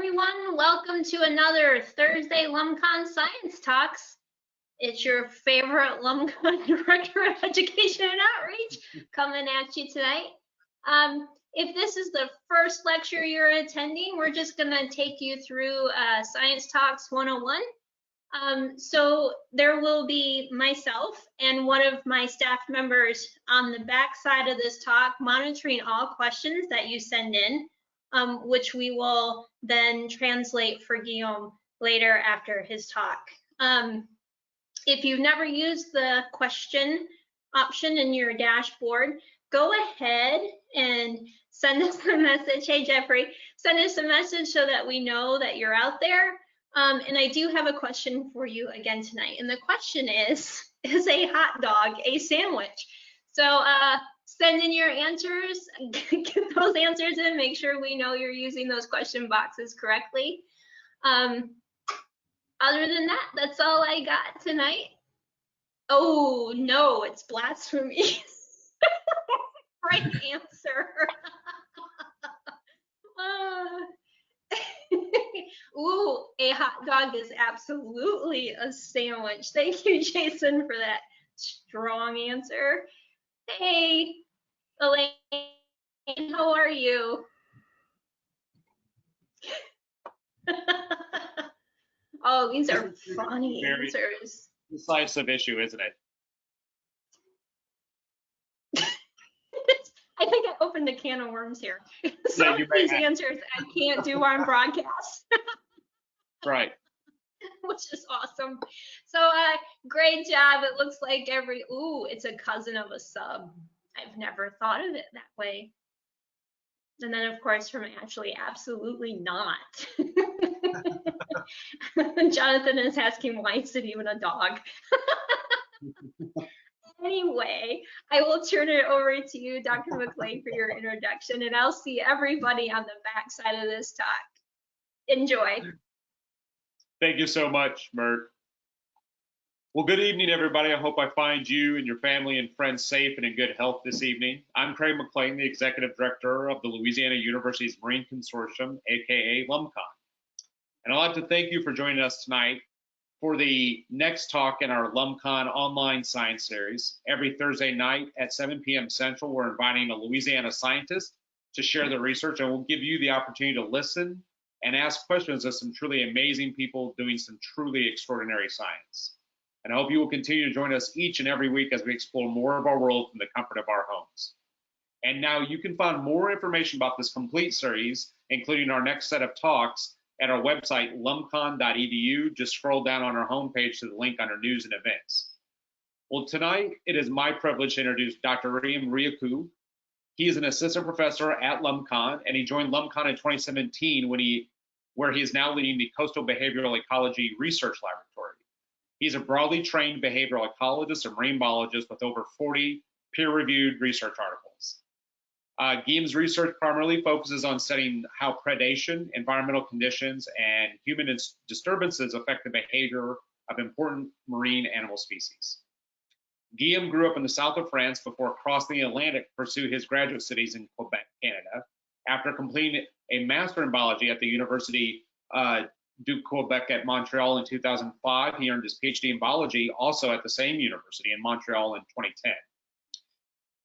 everyone. Welcome to another Thursday LumCon Science Talks. It's your favorite LumCon Director of Education and Outreach coming at you tonight. If this is the first lecture you're attending, we're just going to take you through Science Talks 101. So there will be myself and one of my staff members on the back side of this talk monitoring all questions that you send in, which we will then translate for Guillaume later after his talk. If you've never used the question option in your dashboard, go ahead and send us a message. Hey, Jeffrey, send us a message so that we know that you're out there. And I do have a question for you again tonight. And the question is a hot dog a sandwich? So send in your answers, get those answers in, make sure we know you're using those question boxes correctly. Other than that, that's all I got tonight. Oh, no, it's blasphemy. Right answer. Ooh, a hot dog is absolutely a sandwich. Thank you, Jason, for that strong answer. Hey, Elaine, how are you? Oh, these are funny answers. Decisive issue, isn't it? I think I opened a can of worms here. Some of these answers I can't do on broadcast. Right. Which is awesome. So great job. It looks like it's a cousin of a sub. I've never thought of it that way. And then of course from Ashley, absolutely not. Jonathan is asking, why is it even a dog? Anyway, I will turn it over to you, Dr. McLean, for your introduction, and I'll see everybody on the back side of this talk. Enjoy. Thank you so much, Mert. Well, good evening, everybody. I hope I find you and your family and friends safe and in good health this evening. I'm Craig McLean, the Executive Director of the Louisiana University's Marine Consortium, aka LumCon. And I'd like to thank you for joining us tonight for the next talk in our LumCon online science series. Every Thursday night at 7 p.m. Central, we're inviting a Louisiana scientist to share their research, and we'll give you the opportunity to listen and ask questions of some truly amazing people doing some truly extraordinary science. And I hope you will continue to join us each and every week as we explore more of our world from the comfort of our homes. And now you can find more information about this complete series, including our next set of talks, at our website, lumcon.edu. Just scroll down on our homepage to the link under news and events. Well, tonight it is my privilege to introduce Dr. Riem Riaku. He is an assistant professor at LumCon, and he joined LumCon in 2017 where he is now leading the Coastal Behavioral Ecology Research Laboratory. He's a broadly trained behavioral ecologist and marine biologist with over 40 peer-reviewed research articles. Guillaume's research primarily focuses on studying how predation, environmental conditions, and human disturbances affect the behavior of important marine animal species. Guillaume grew up in the south of France before crossing the Atlantic to pursue his graduate studies in Quebec, Canada. After completing a master in biology at the University du Quebec at Montreal in 2005, he earned his PhD in biology also at the same university in Montreal in 2010.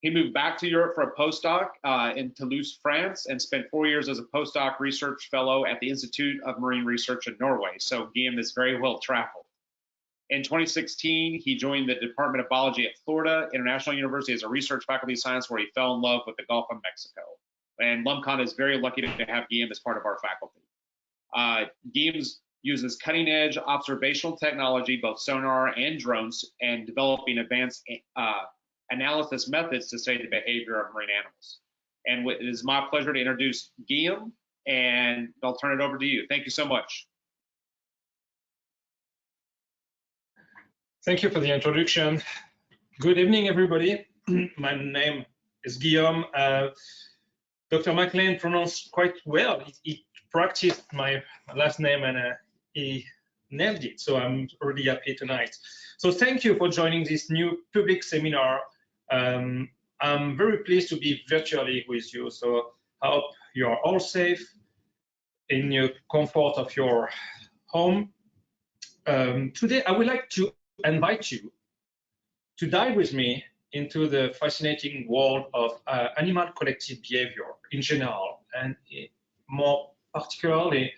He moved back to Europe for a postdoc in Toulouse, France, and spent 4 years as a postdoc research fellow at the Institute of Marine Research in Norway. So Guillaume is very well traveled. In 2016, he joined the Department of Biology at Florida International University as a research faculty of science, where he fell in love with the Gulf of Mexico. And LumCon is very lucky to have Guillaume as part of our faculty. Guillaume uses cutting-edge observational technology, both sonar and drones, and developing advanced analysis methods to study the behavior of marine animals. And it is my pleasure to introduce Guillaume, and I'll turn it over to you. Thank you so much. Thank you for the introduction. Good evening, everybody. My name is Guillaume. Dr. McLean pronounced quite well. He practiced my last name and he nailed it, so I'm really happy tonight. So thank you for joining this new public seminar. I'm very pleased to be virtually with you, so I hope you're all safe in your comfort of your home. Today, I would like to invite you to dive with me into the fascinating world of animal collective behavior in general, and more particularly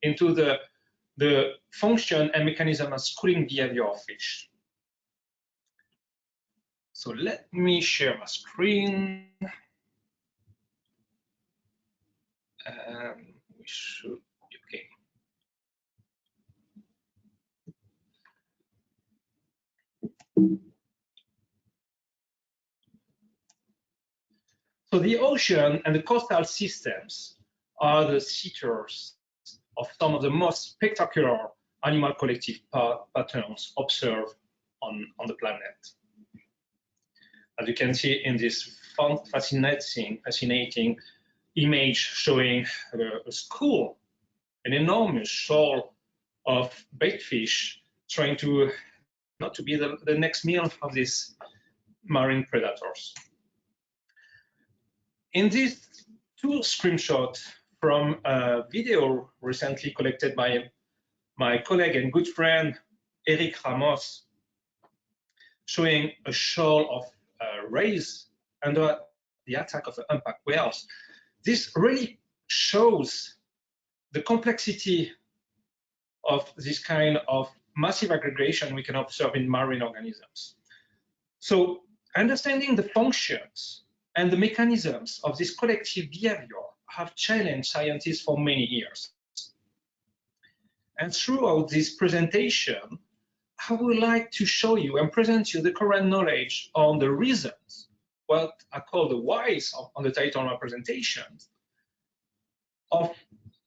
into the function and mechanism of schooling behavior of fish. So let me share my screen. We should be okay. So the ocean and the coastal systems are the seaters of some of the most spectacular animal collective patterns observed on the planet. As you can see in this fascinating image showing a school, an enormous shoal of bait fish trying to not to be the next meal of these marine predators. In these two screenshots from a video recently collected by my colleague and good friend Eric Ramos, showing a shoal of rays under the attack of the humpback whales, this really shows the complexity of this kind of massive aggregation we can observe in marine organisms. So understanding the functions and the mechanisms of this collective behavior have challenged scientists for many years. And throughout this presentation, I would like to show you and present you the current knowledge on the reasons, what I call the whys on the title of my presentation, of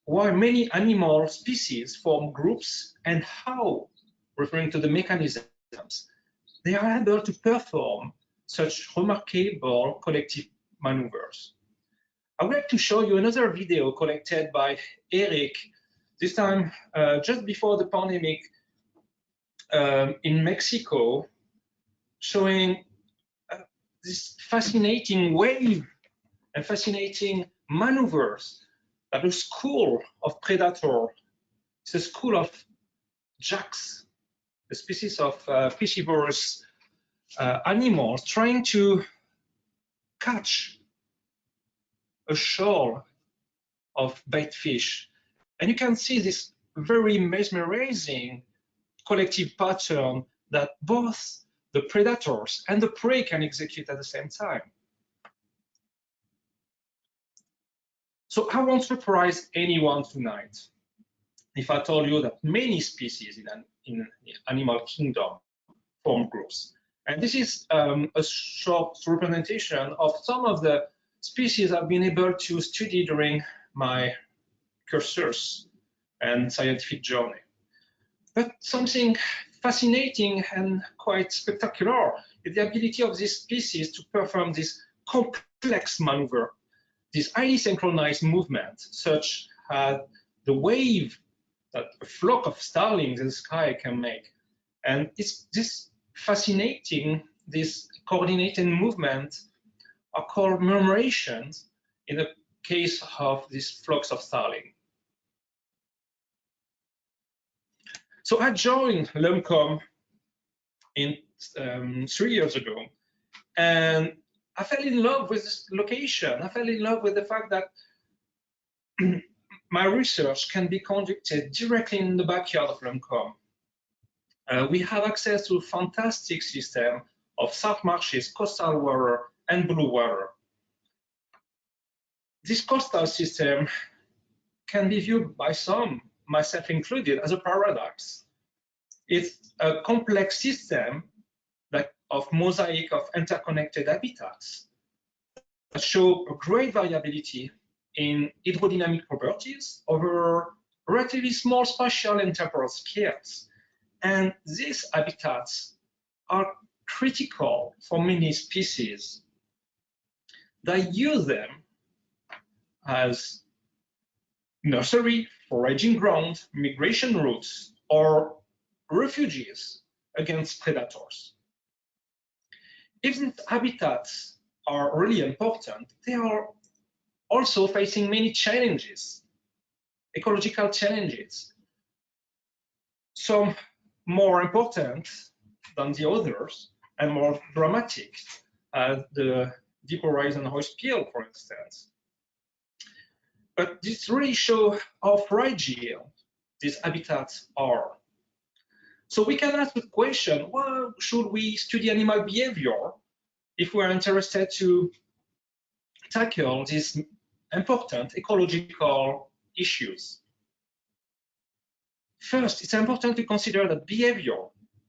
why many animal species form groups and how, referring to the mechanisms, they are able to perform such remarkable collective maneuvers. I would like to show you another video collected by Eric, this time just before the pandemic in Mexico, showing this fascinating wave and fascinating maneuvers that a school of predator, it's a school of jacks, a species of piscivorous animals trying to catch a shoal of bait fish. And you can see this very mesmerizing collective pattern that both the predators and the prey can execute at the same time. So I won't surprise anyone tonight if I told you that many species in the animal kingdom form groups. And this is a short representation of some of the species I've been able to study during my courses and scientific journey. But something fascinating and quite spectacular is the ability of this species to perform this complex maneuver, this highly synchronized movement, such as the wave that a flock of starlings in the sky can make. And it's this fascinating, this coordinated movement are called murmurations in the case of these flocks of starlings. So I joined LUMCOM in 3 years ago, and I fell in love with this location. I fell in love with the fact that my research can be conducted directly in the backyard of LUMCOM. We have access to a fantastic system of salt marshes, coastal water, and blue water. This coastal system can be viewed by some, myself included, as a paradox. It's a complex system of mosaic of interconnected habitats that show a great variability in hydrodynamic properties over relatively small spatial and temporal scales. And these habitats are critical for many species. They use them as nursery, foraging ground, migration routes, or refuges against predators. If these habitats are really important, they are also facing many challenges. ecological challenges, some more important than the others and more dramatic, as the Deep Horizon oil spill, for instance. But this really shows how fragile these habitats are. So we can ask the question, why should we study animal behavior if we're interested to tackle these important ecological issues? First, it's important to consider that behavior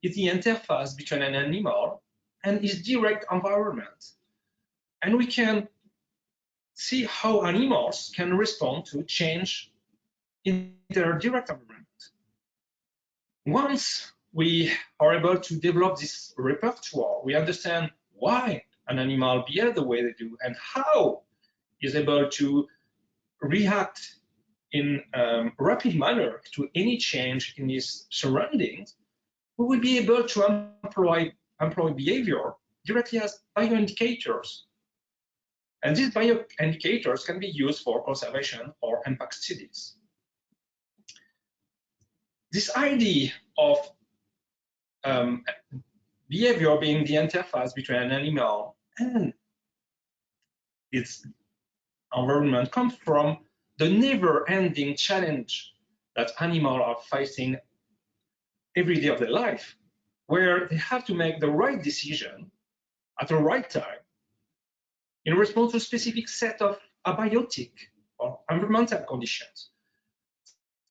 is the interface between an animal and its direct environment. And we can see how animals can respond to change in their direct environment. Once we are able to develop this repertoire, we understand why an animal behaves the way they do and how is able to react in a rapid manner to any change in its surroundings, we will be able to employ behavior directly as bioindicators. And these bioindicators can be used for conservation or impact studies. This idea of behavior being the interface between an animal and its environment comes from the never-ending challenge that animals are facing every day of their life, where they have to make the right decision at the right time in response to a specific set of abiotic or environmental conditions.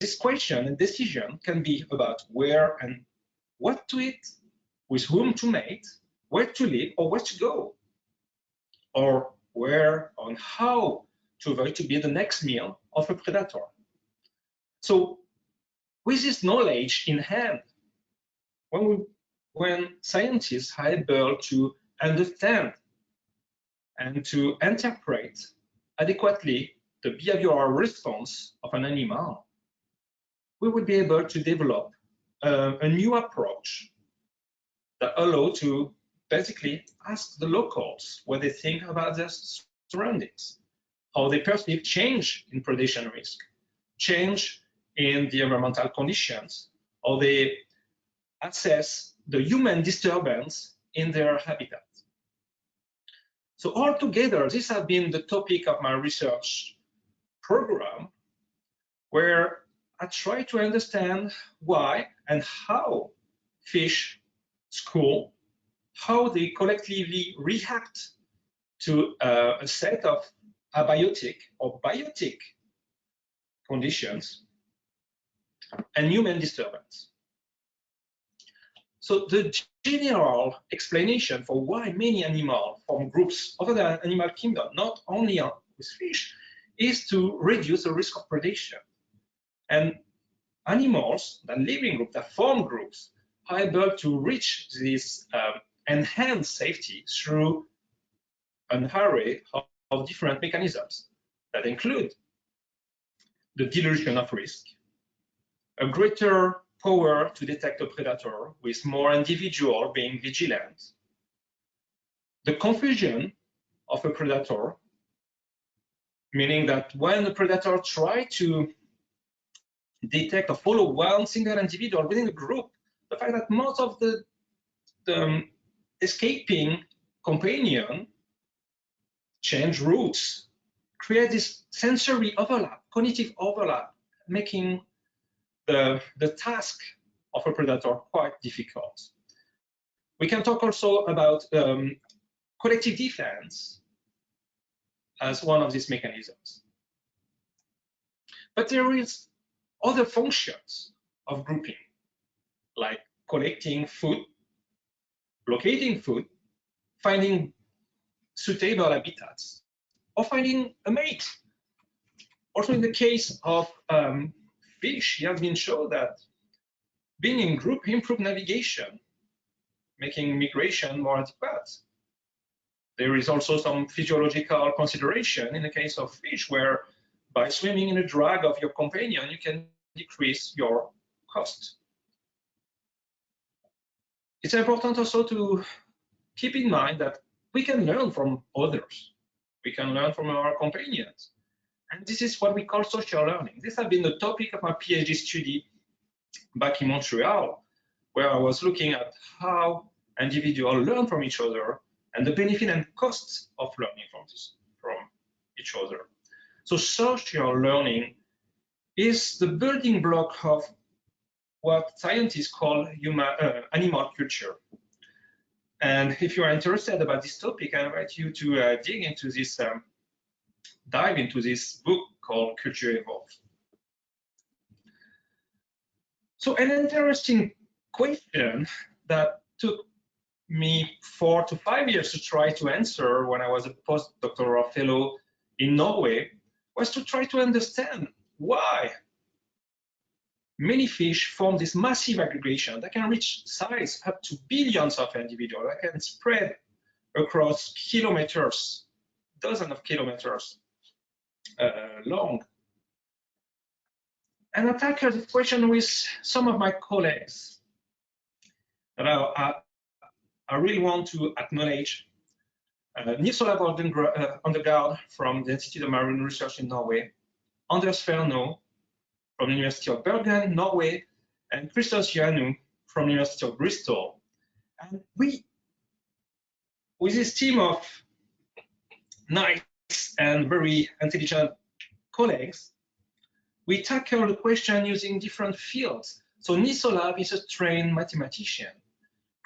This question and decision can be about where and what to eat, with whom to mate, where to live or where to go, or where and how to avoid to be the next meal of a predator. So with this knowledge in hand, when scientists are able to understand and to interpret adequately the behavioral response of an animal, we will be able to develop a new approach that allows to basically ask the locals what they think about their surroundings, how they perceive change in predation risk, change in the environmental conditions, how they assess the human disturbance in their habitat. So altogether, this has been the topic of my research program, where I try to understand why and how fish school, how they collectively react to a set of abiotic or biotic conditions and human disturbance. So the general explanation for why many animals form groups over the animal kingdom, not only with fish, is to reduce the risk of predation. And animals that live in groups, that form groups, are able to reach this enhanced safety through an array of different mechanisms that include the dilution of risk, a greater power to detect a predator with more individuals being vigilant, the confusion of a predator, meaning that when a predator tries to detect or follow one single individual within a group, the fact that most of the escaping companion change routes, create this sensory overlap, cognitive overlap, making the task of a predator quite difficult. We can talk also about collective defense as one of these mechanisms. But there is other functions of grouping, like collecting food, locating food, finding suitable habitats, or finding a mate. Also in the case of fish, it has been shown that being in group improves navigation, making migration more adequate. There is also some physiological consideration in the case of fish, where by swimming in the drag of your companion, you can decrease your cost. It's important also to keep in mind that we can learn from others. We can learn from our companions. And this is what we call social learning. This has been the topic of my PhD study back in Montreal, where I was looking at how individuals learn from each other and the benefit and costs of learning from each other. So social learning is the building block of what scientists call animal culture. And if you are interested about this topic, I invite you to dig into this, dive into this book called Culture Evolved. So an interesting question that took me 4 to 5 years to try to answer when I was a postdoctoral fellow in Norway was to try to understand why many fish form this massive aggregation that can reach size up to billions of individuals, that can spread across kilometers, dozens of kilometers long. And I tackled this question with some of my colleagues that I really want to acknowledge. Nils Olav Undergaard from the Institute of Marine Research in Norway, Anders Ferno from the University of Bergen, Norway, and Christos Ioannou from the University of Bristol. And we, with this team of nice and very intelligent colleagues, we tackle the question using different fields. So Nils Olav is a trained mathematician.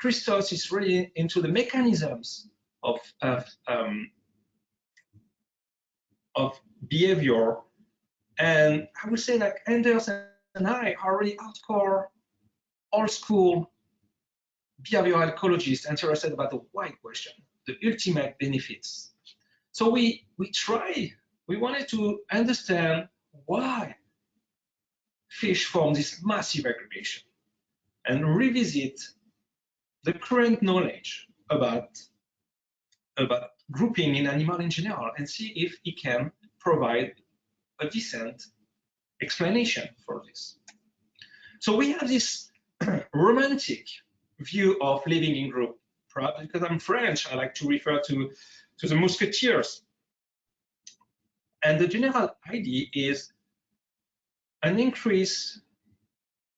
Christos is really into the mechanisms of behavior. And I would say like Anders and I are really hardcore, old school behavioral ecologists interested about the why question, the ultimate benefits. So we wanted to understand why fish form this massive aggregation and revisit the current knowledge about grouping in animal in general and see if it can provide a decent explanation for this. So we have this romantic view of living in group. Perhaps because I'm French, I like to refer to the musketeers. And the general idea is an increase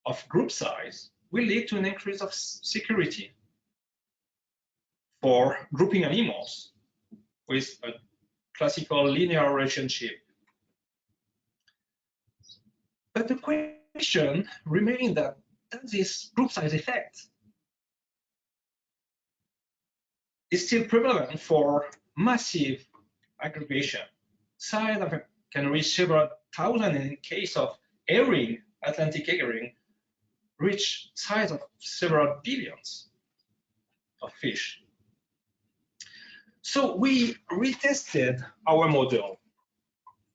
of group size will lead to an increase of security for grouping animals with a classical linear relationship. But the question remains that does this group size effect is still prevalent for massive aggregation? Size can reach several thousand, and in case of herring, Atlantic herring, reach size of several billions of fish. So we retested our model,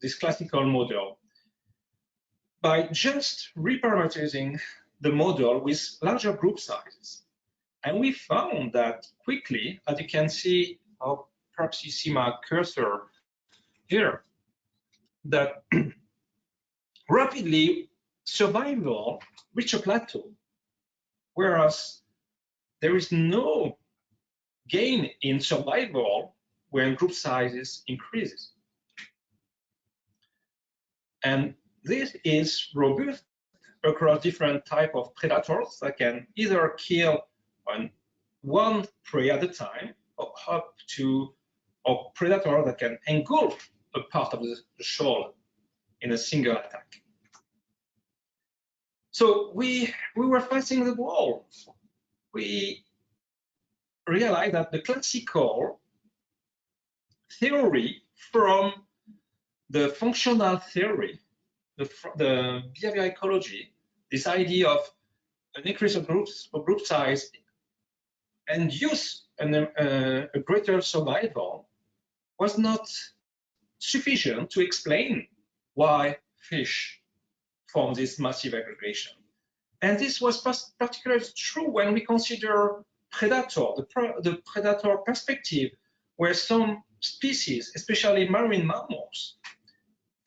this classical model, by just reparameterizing the model with larger group sizes. And we found that quickly, as you can see, or perhaps you see my cursor here, that rapidly survival reach a plateau, whereas there is no gain in survival when group sizes increases. And this is robust across different types of predators that can either kill one prey at a time or up to a predator that can engulf a part of the shoal in a single attack. So we were facing the wall. We realized that the classical theory from the functional theory, the behavioral ecology, this idea of an increase of group size and use a greater survival was not sufficient to explain why fish form this massive aggregation. And this was particularly true when we consider predator, the predator perspective, where some species, especially marine mammals,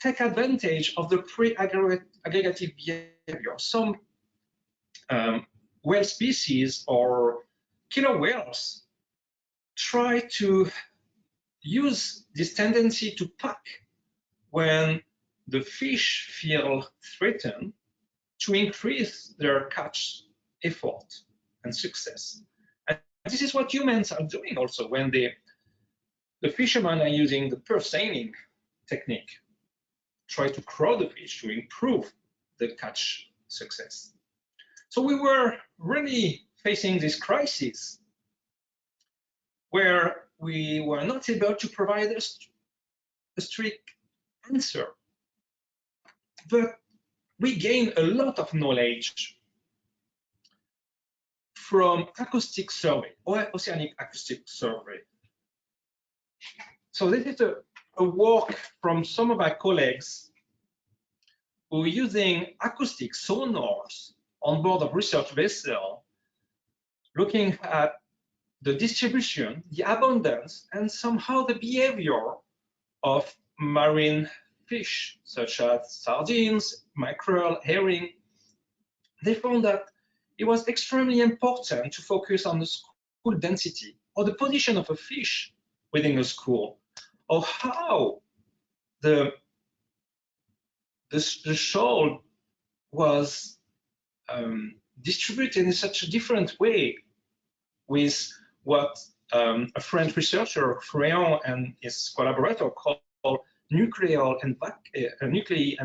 take advantage of the pre-aggregative behavior. Some whale species or killer whales try to use this tendency to pack when the fish feel threatened to increase their catch effort and success. And this is what humans are doing also when the fishermen are using the purse-seining technique, try to crowd the fish to improve the catch success. So we were really facing this crisis where we were not able to provide a strict answer. But we gained a lot of knowledge from Acoustic Survey, or Oceanic Acoustic Survey. So this is a work from some of our colleagues who are using acoustic sonars on board of research vessels, looking at the distribution, the abundance, and somehow the behavior of marine fish, such as sardines, mackerel, herring. They found that it was extremely important to focus on the school density or the position of a fish within a school, or how the shoal was distributed in such a different way with what a French researcher, Fréon, and his collaborator called nuclear and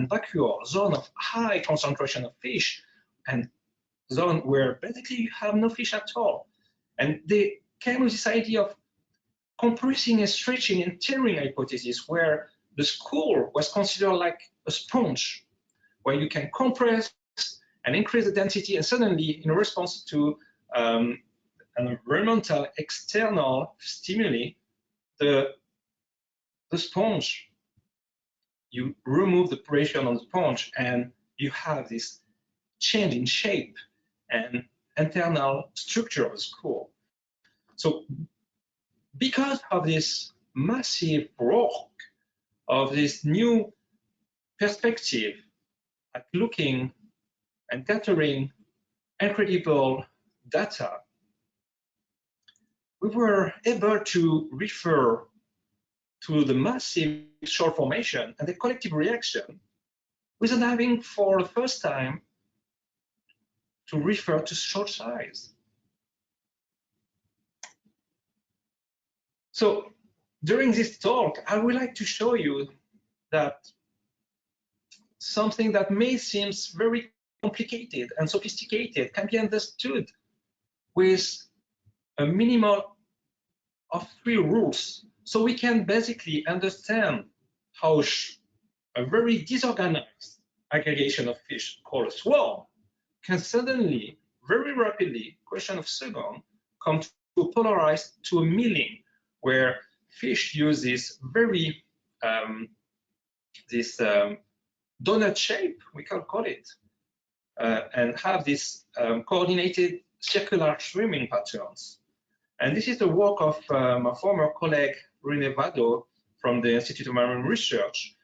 vacuole, zone of high concentration of fish, and zone where basically you have no fish at all. And they came with this idea of compressing and stretching and tearing hypothesis, where the school was considered like a sponge, where you can compress and increase the density, and suddenly, in response to an environmental external stimuli, the sponge, you remove the pressure on the sponge, and you have this change in shape and internal structure of the school. So because of this massive work of this new perspective at looking and gathering incredible data, we were able to refer to the massive shoal formation and the collective reaction without having for the first time to refer to shoal size. So during this talk, I would like to show you that something that may seem very complicated and sophisticated can be understood with a minimum of 3 rules. So we can basically understand how a very disorganized aggregation of fish called a swarm can suddenly, very rapidly, question of second, come to polarize to a milling, where fish use this very donut shape, we can call it, and have this coordinated circular swimming patterns. And this is the work of my former colleague René Vado from the Institute of Marine Research,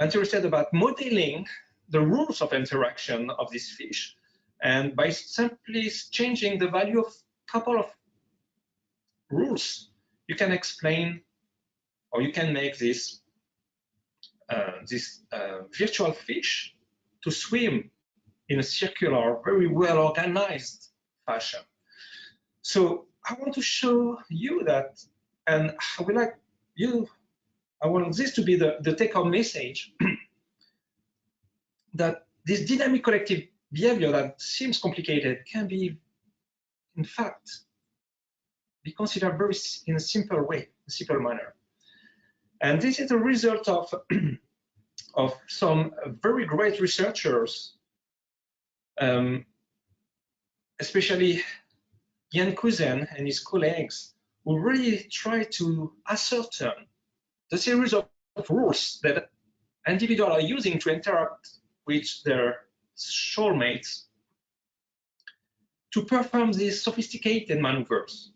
interested about modeling the rules of interaction of these fish. And by simply changing the value of a couple of rules, you can explain, or you can make this virtual fish to swim in a circular, very well organized fashion. So I want to show you that, and I would like you, I want this to be the take-home message, that this dynamic collective behavior that seems complicated can be, in fact, be considered very in a simple way, a simple manner. And this is a result of, of some very great researchers, especially Ian Cousin and his colleagues, who really try to ascertain the series of rules that individuals are using to interact with their soulmates to perform these sophisticated maneuvers.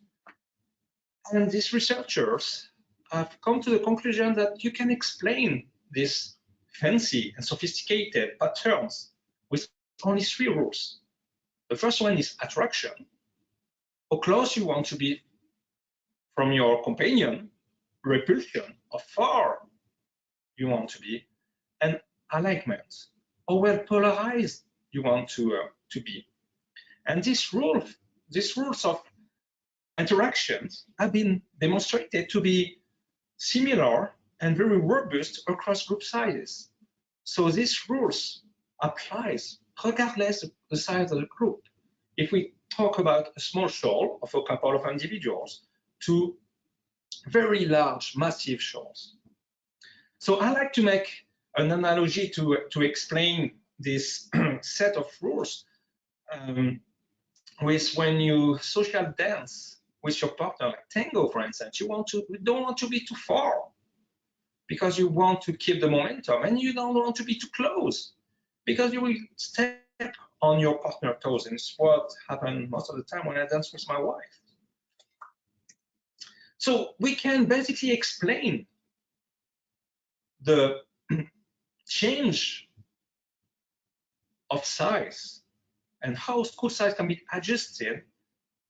And these researchers have come to the conclusion that you can explain these fancy and sophisticated patterns with only 3 rules. The first one is attraction. How close you want to be from your companion, repulsion, how far you want to be. and alignment, or well polarized you want to be. And these rules of interactions have been demonstrated to be similar and very robust across group sizes. So these rules applies regardless of the size of the group. If we talk about a small shoal of a couple of individuals to very large, massive shoals. So I like to make an analogy to explain this set of rules with when you social dance with your partner, like tango, for instance. You don't want to be too far because you want to keep the momentum, and you don't want to be too close because you will step on your partner's toes. And it's what happened most of the time when I dance with my wife. So we can basically explain the change of size and how school size can be adjusted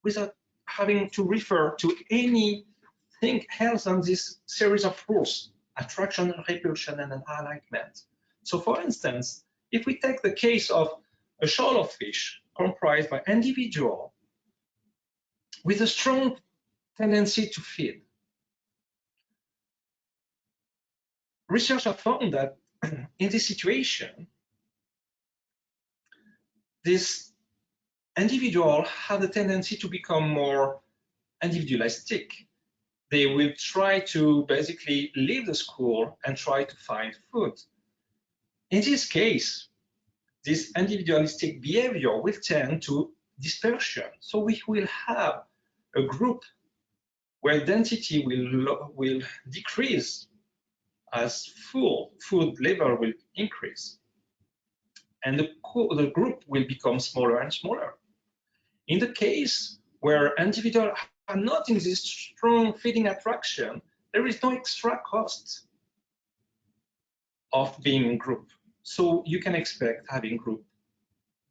without having to refer to anything else on this series of rules: attraction, repulsion, and alignment. So for instance, if we take the case of a shoal of fish comprised by individual with a strong tendency to feed, research have found that in this situation, this individual have a tendency to become more individualistic. They will try to basically leave the school and try to find food. In this case, this individualistic behavior will tend to dispersion. So we will have a group where density will decrease as food level will increase. And the group will become smaller and smaller. In the case where individuals are not in this strong feeding attraction, there is no extra cost of being in group. So you can expect having group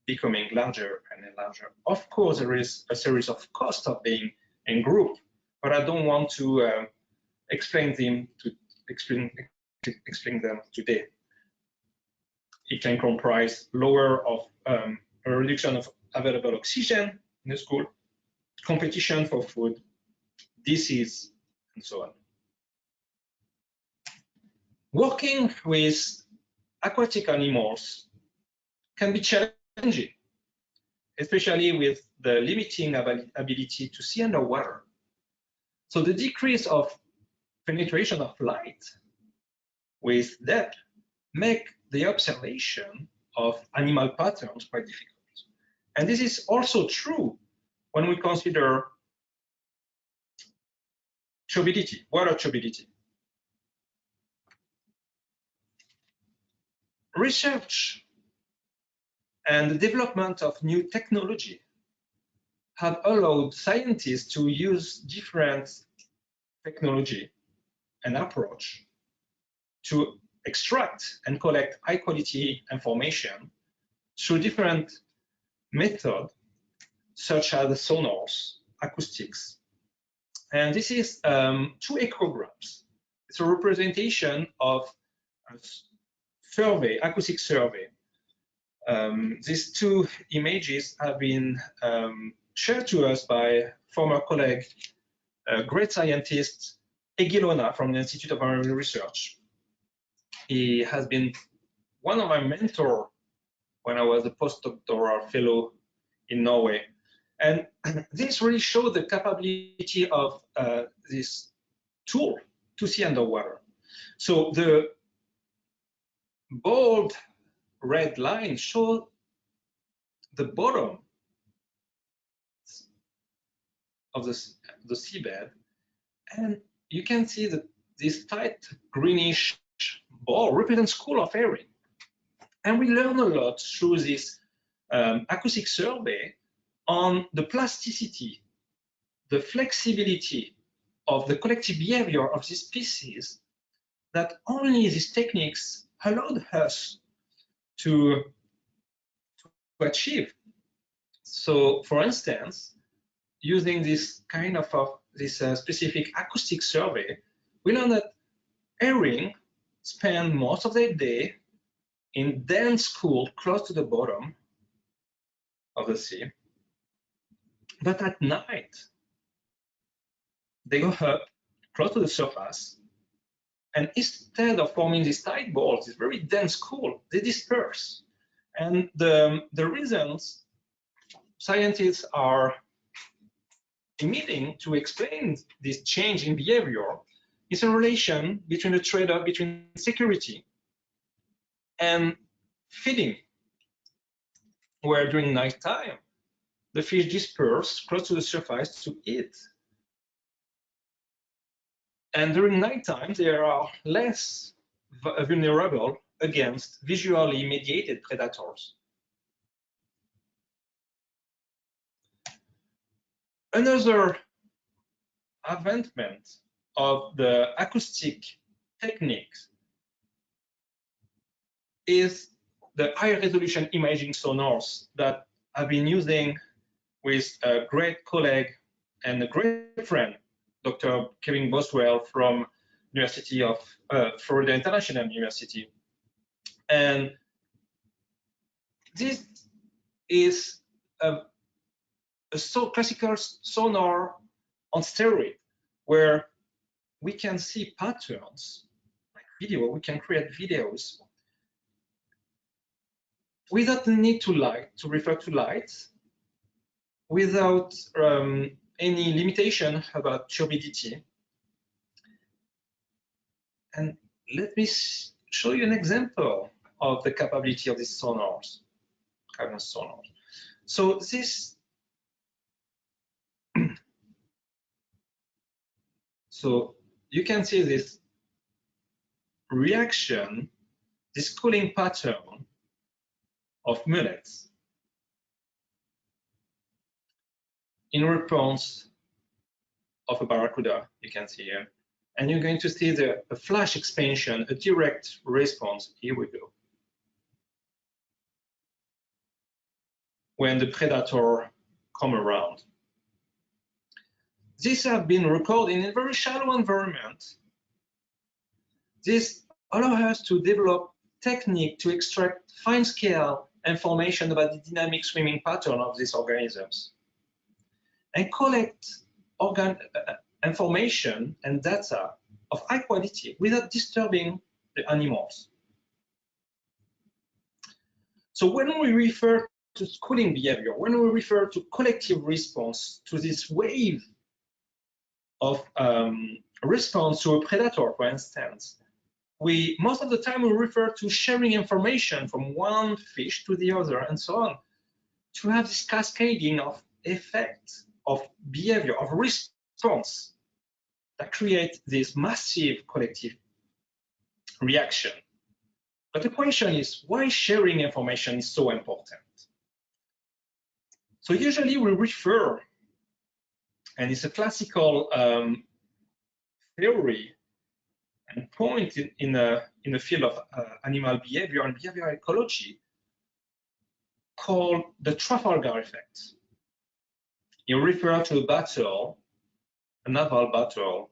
becoming larger and larger. Of course, there is a series of costs of being in group, but I don't want to explain them today. It can comprise lower of a reduction of available oxygen in the school, competition for food, disease, and so on. Working with aquatic animals can be challenging, especially with the limiting ability to see underwater. So the decrease of penetration of light with depth make the observation of animal patterns quite difficult. And this is also true when we consider turbidity, water turbidity. Research and the development of new technology have allowed scientists to use different technology and approach to extract and collect high quality information through different methods, such as the sonars, acoustics. And this is 2 echograms. It's a representation of a survey, acoustic survey. These 2 images have been shared to us by former colleague, great scientist, Egilona from the Institute of Marine Research. He has been one of my mentors when I was a postdoctoral fellow in Norway. And this really showed the capability of this tool to see underwater. So the bold red line shows the bottom of the seabed, and you can see that this tight greenish ball represents school of herring. And we learn a lot through this acoustic survey on the plasticity, the flexibility of the collective behavior of these species, that only these techniques allowed us to achieve. So for instance, using this kind of this specific acoustic survey, we learned that herring spend most of their day in dense pool close to the bottom of the sea. But at night, they go up close to the surface, and instead of forming these tight balls, this very dense pool, they disperse. And the reasons scientists are emitting to explain this change in behavior is a relation between the trade-off between security and feeding, where during nighttime, the fish disperse close to the surface to eat. And during nighttime, they are less vulnerable against visually mediated predators. Another advancement of the acoustic techniques is the high resolution imaging sonars that I've been using with a great colleague and a great friend, Dr. Kevin Boswell from University of Florida International University. And this is a classical sonar on steroid, where we can see patterns like video. We can create videos without the need to refer to light, without any limitation about turbidity. And let me show you an example of the capability of these sonars, carbon sonars. So this, so you can see this reaction, this cooling pattern of mullets in response of a barracuda, you can see here. And you're going to see a flash expansion, a direct response. Here we go. When the predator come around. These have been recorded in a very shallow environment. This allows us to develop technique to extract fine-scale information about the dynamic swimming pattern of these organisms and collect information and data of high quality without disturbing the animals. So when we refer to schooling behavior, when we refer to collective response to this wave of response to a predator, for instance, most of the time we refer to sharing information from one fish to the other and so on, to have this cascading of effect, of behavior, of response that create this massive collective reaction. But the question is, why sharing information is so important? So usually we refer, and it's a classical theory and point in the field of animal behavior and behavioral ecology, called the Trafalgar effect. You refer to a battle, a naval battle,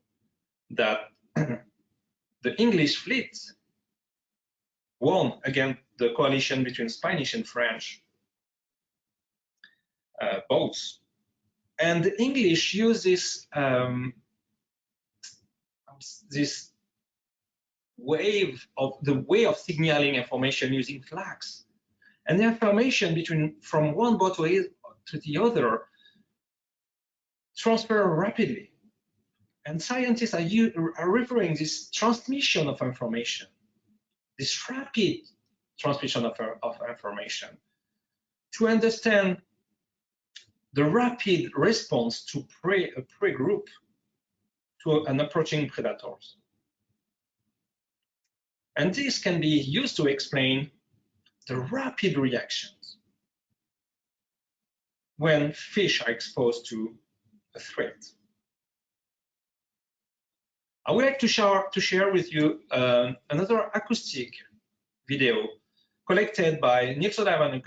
that the English fleet won against the coalition between Spanish and French boats. And the English use this way of signaling information using flags. And the information from one boat to the other transfer rapidly. And scientists are referring this transmission of information, this rapid transmission of information, to understand the rapid response to a prey group to an approaching predators. And this can be used to explain the rapid reactions when fish are exposed to a threat. I would like to share with you another acoustic video collected by Niels Van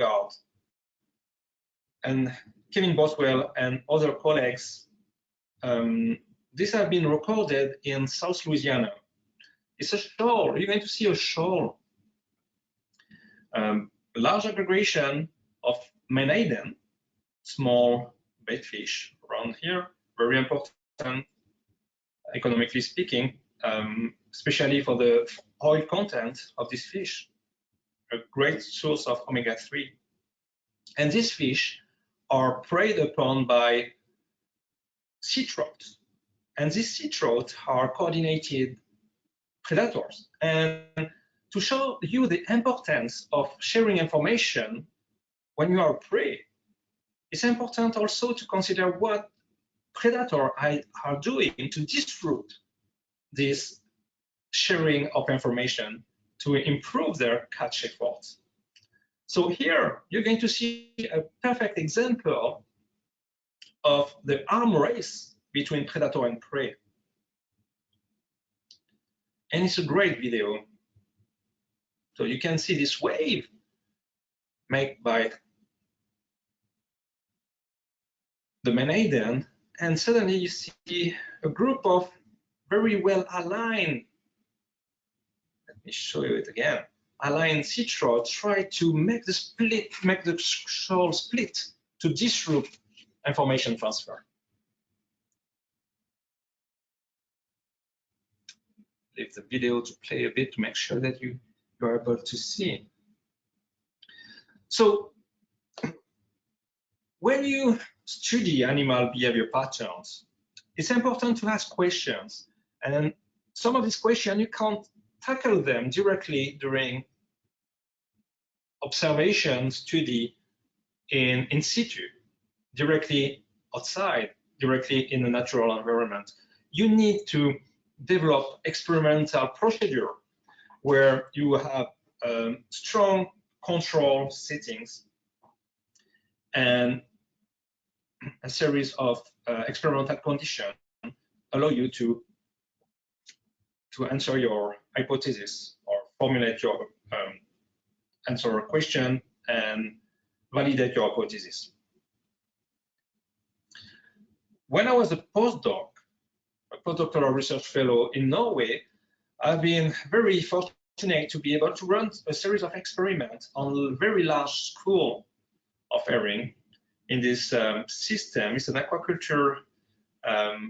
and Kevin Boswell and other colleagues. These have been recorded in South Louisiana. It's a shoal. You're going to see a shoal large aggregation of menhaden, small bait fish around here, very important economically speaking, especially for the oil content of this fish, a great source of omega-3. And these fish are preyed upon by sea trout. And these sea trout are coordinated predators. And to show you the importance of sharing information when you are prey, it's important also to consider what predators are doing to disrupt this sharing of information to improve their catch efforts. So here you're going to see a perfect example of the arm race between predator and prey. And it's a great video. So you can see this wave made by the menhaden, and suddenly you see a group of very well aligned, let me show you it again, aligned sea trout try to make the shoal split to disrupt information transfer. Leave the video to play a bit to make sure that you are able to see. So when you study animal behavior patterns, it's important to ask questions. And some of these questions, you can't tackle them directly during observation study in situ, directly outside, directly in the natural environment. You need to develop experimental procedure where you have strong control settings and a series of experimental conditions allow you to answer your hypothesis or formulate your answer a question and validate your hypothesis. When I was a postdoctoral research fellow in Norway, I've been very fortunate to be able to run a series of experiments on a very large school of herring in this system. It's an aquaculture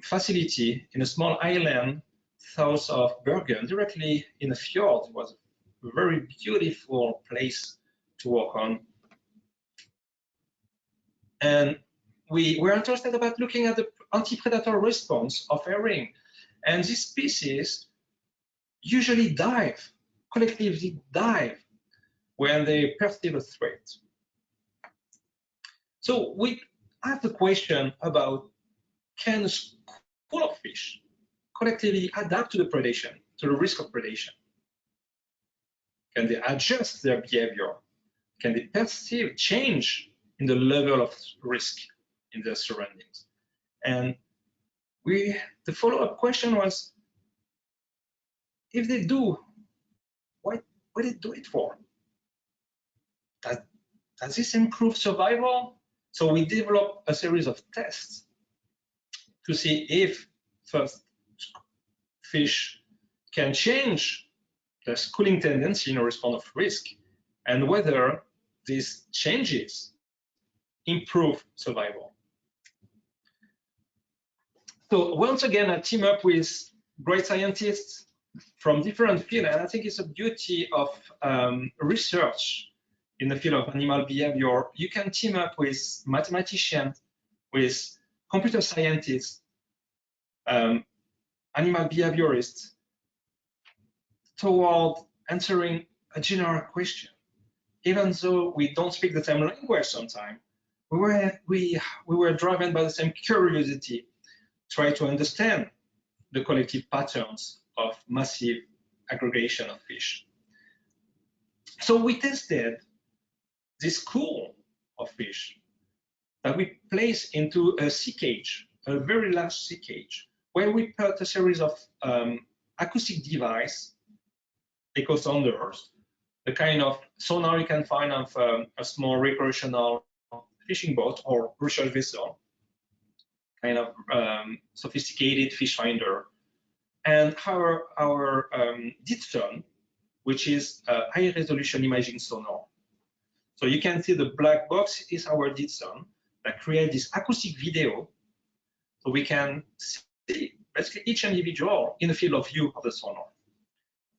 facility in a small island south of Bergen, directly in a fjord. It was a very beautiful place to work on. And we were interested about looking at the anti-predator response of herring. And these species usually dive, collectively dive, when they perceive a threat. So we asked the question about, can a school of fish collectively adapt to the predation, to the risk of predation? Can they adjust their behavior? Can they perceive change in the level of risk in their surroundings? And the follow-up question was, if they do, what do they do it for? Does this improve survival? So we developed a series of tests to see if first fish can change the schooling tendency in a response of risk, and whether these changes improve survival. So once again, I team up with great scientists from different fields, and I think it's a beauty of research in the field of animal behavior. You can team up with mathematicians, with computer scientists, animal behaviorists, toward answering a general question. Even though we don't speak the same language sometimes, we were driven by the same curiosity, try to understand the collective patterns of massive aggregation of fish. So we tested this school of fish that we placed into a sea cage, a very large sea cage, where we put a series of acoustic device, echo sounders, the kind of sonar you can find on a small recreational fishing boat or research vessel, kind of sophisticated fish finder, and our Ditson, which is a high resolution imaging sonar. So you can see the black box is our dead zone that creates this acoustic video. So we can see basically each individual in the field of view of the sonar.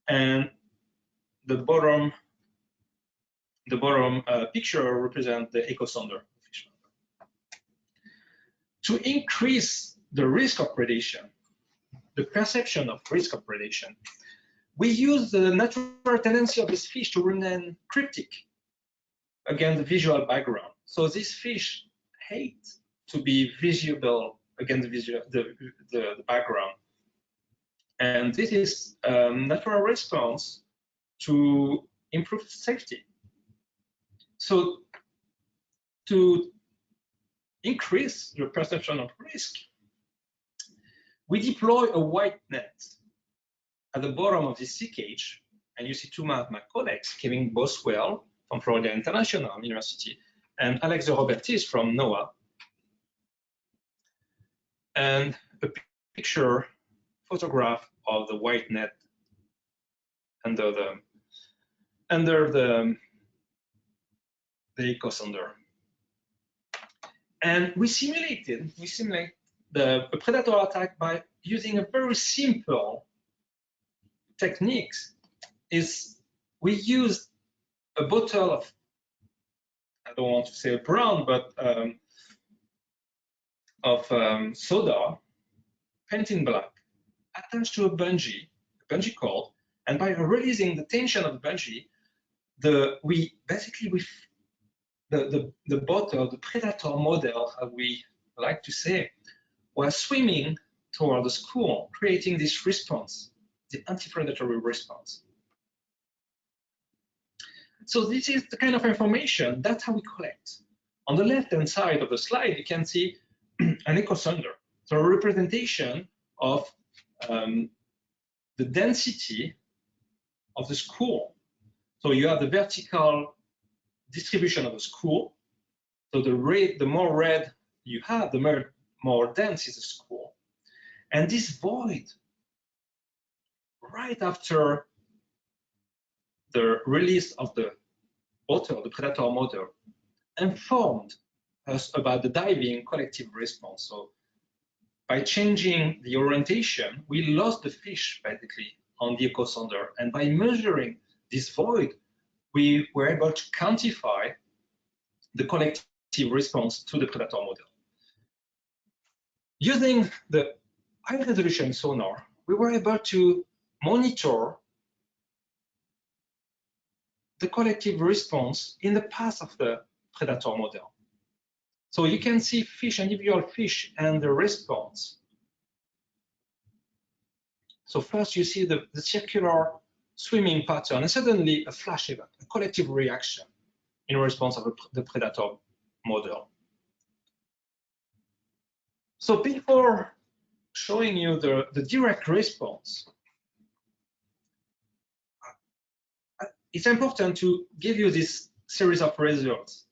And the bottom picture represents the echo sonder. To increase the risk of predation, the perception of risk of predation, we use the natural tendency of this fish to remain cryptic against the visual background. So this fish hates to be visible against the background. And this is a natural response to improve safety. So to increase the perception of risk, we deploy a white net at the bottom of this sea cage, and you see two of my colleagues, Kevin Boswell from Florida International University and Alex de Robertis from NOAA, and a picture photograph of the white net under the echo sonder. And we simulate the predator attack by using a very simple techniques. We use a bottle of, I don't want to say brown, but soda, painted in black, attached to a bungee cord, and by releasing the tension of the bungee, the bottle, the predator model, as we like to say, was swimming toward the school, creating this response, the anti-predatory response. So this is the kind of information, that's how we collect. On the left-hand side of the slide, you can see an echo sonder, so a representation of the density of the school. So you have the vertical distribution of the school. So the more red you have, the more dense is the school. And this void, right after the release of the bottle, the predator model, informed us about the diving collective response. So by changing the orientation, we lost the fish basically on the echo sonder. And by measuring this void, we were able to quantify the collective response to the predator model. Using the high resolution sonar, we were able to monitor the collective response in the path of the predator model. So you can see individual fish and the response. So first you see the circular swimming pattern, and suddenly a flash event, a collective reaction in response of the predator model. So before showing you the direct response, it's important to give you this series of results.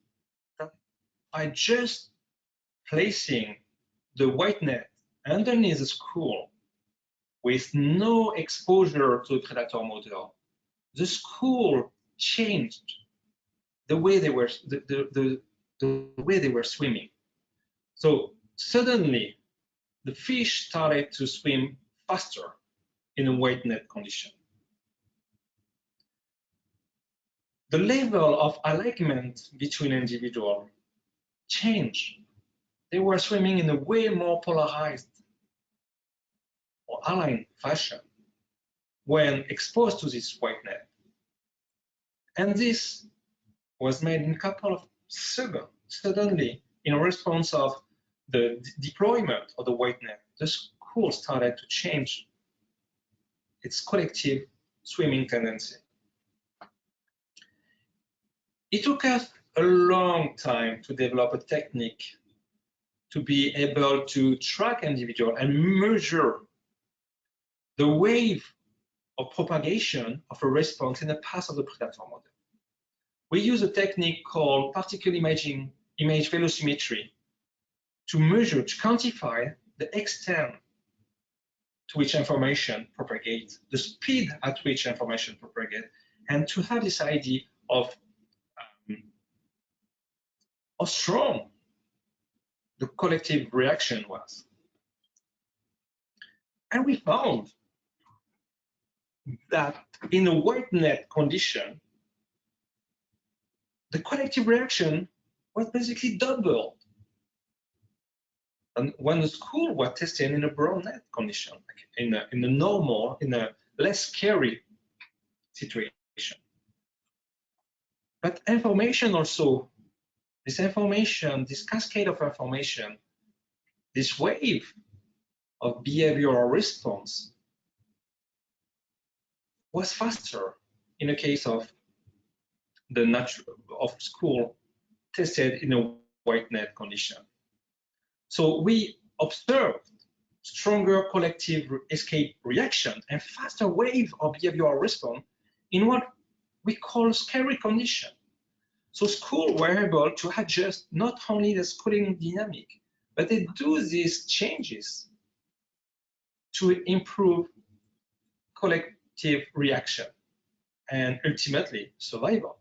By just placing the white net underneath the school with no exposure to the predator model, the school changed the way they were the way they were swimming. So suddenly, the fish started to swim faster in a white net condition. The level of alignment between individuals changed. They were swimming in a way more polarized or aligned fashion when exposed to this white net. And this was made in a couple of seconds. Suddenly, in response of the deployment of the white net, the school started to change its collective swimming tendency. It took us a long time to develop a technique to be able to track individuals and measure the wave of propagation of a response in the path of the predator model. We use a technique called particle image velocimetry to measure, to quantify the extent to which information propagates, the speed at which information propagates, and to have this idea of how strong the collective reaction was. And we found that in a white net condition, the collective reaction was basically doubled. And when the school was tested in a brown net condition, like in a normal, in a less scary situation. But information also, this information, this cascade of information, this wave of behavioral response was faster in the case of the school tested in a white net condition. So we observed stronger collective escape reaction and faster wave of behavioral response in what we call scary condition. So schools were able to adjust not only the schooling dynamic, but they do these changes to improve collective reaction and ultimately survival.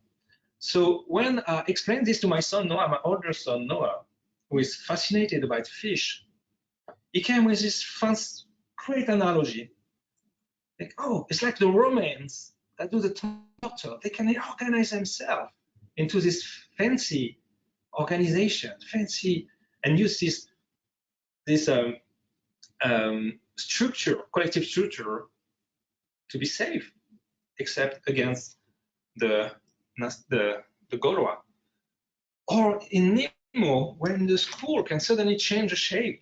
So when I explained this to my son Noah, my older son Noah, who is fascinated about fish, he came with this great analogy. Like, oh, it's like the Romans that do the torture. They can organize themselves into this fancy organization, and use this structure, collective structure, to be safe, except against the Goloa. Or in Nemo, when the school can suddenly change the shape.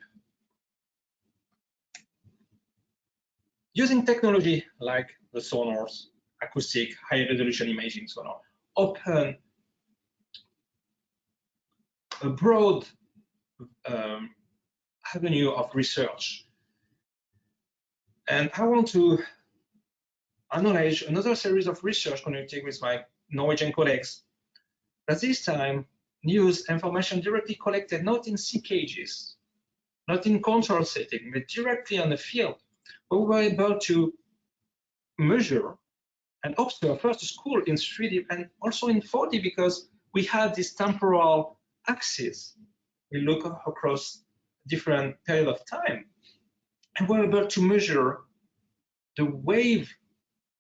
Using technology like the sonars, acoustic, high-resolution imaging sonar, open a broad avenue of research. And I want to analyze another series of research conducted with my Norwegian colleagues, but this time use information directly collected not in sea cages, not in control setting, but directly on the field, where we were able to measure and observe first the school in 3D and also in 4D, because we had this temporal axis. We look across different period of time, and we're able to measure the wave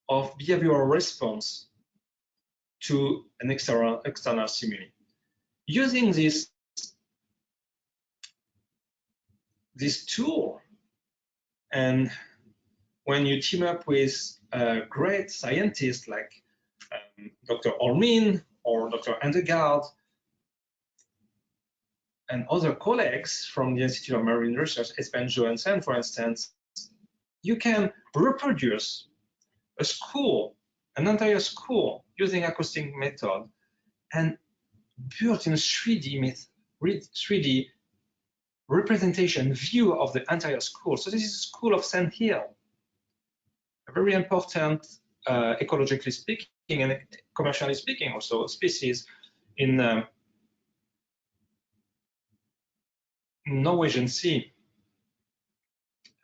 of behavioral response to an external stimuli. Using this tool, and when you team up with great scientists like Dr. Olmin or Dr. Endergaard and other colleagues from the Institute of Marine Research, Espen Johansen, for instance, you can reproduce a school, an entire school, using acoustic method and built in 3D representation view of the entire school. So this is a school of Sand Hill, a very important ecologically speaking and commercially speaking also species in Norwegian Sea.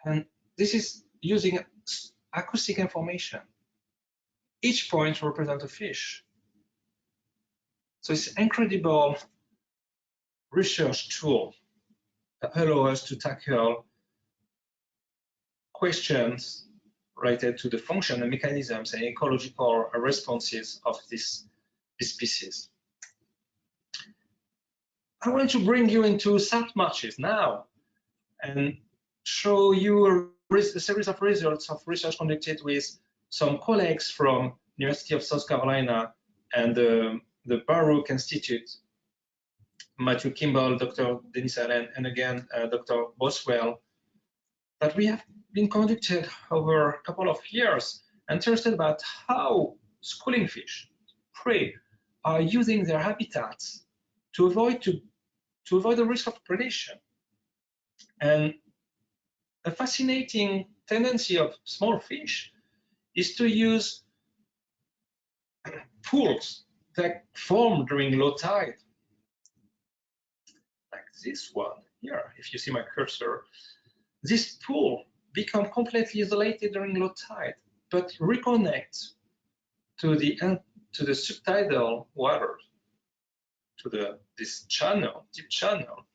And this is using acoustic information. Each point represents a fish. So it's an incredible research tool that allows us to tackle questions related to the function and mechanisms and ecological responses of this species. I want to bring you into salt marshes now and show you a series of results of research conducted with some colleagues from University of South Carolina and the Baruch Institute, Matthew Kimball, Dr. Dennis Allen, and again, Dr. Boswell, that we have been conducted over a couple of years, interested about how schooling fish, prey, are using their habitats to avoid the risk of predation. And a fascinating tendency of small fish is to use pools that form during low tide, like this one here. If you see my cursor, this pool become completely isolated during low tide, but reconnect to the subtidal waters to this channel, deep channel,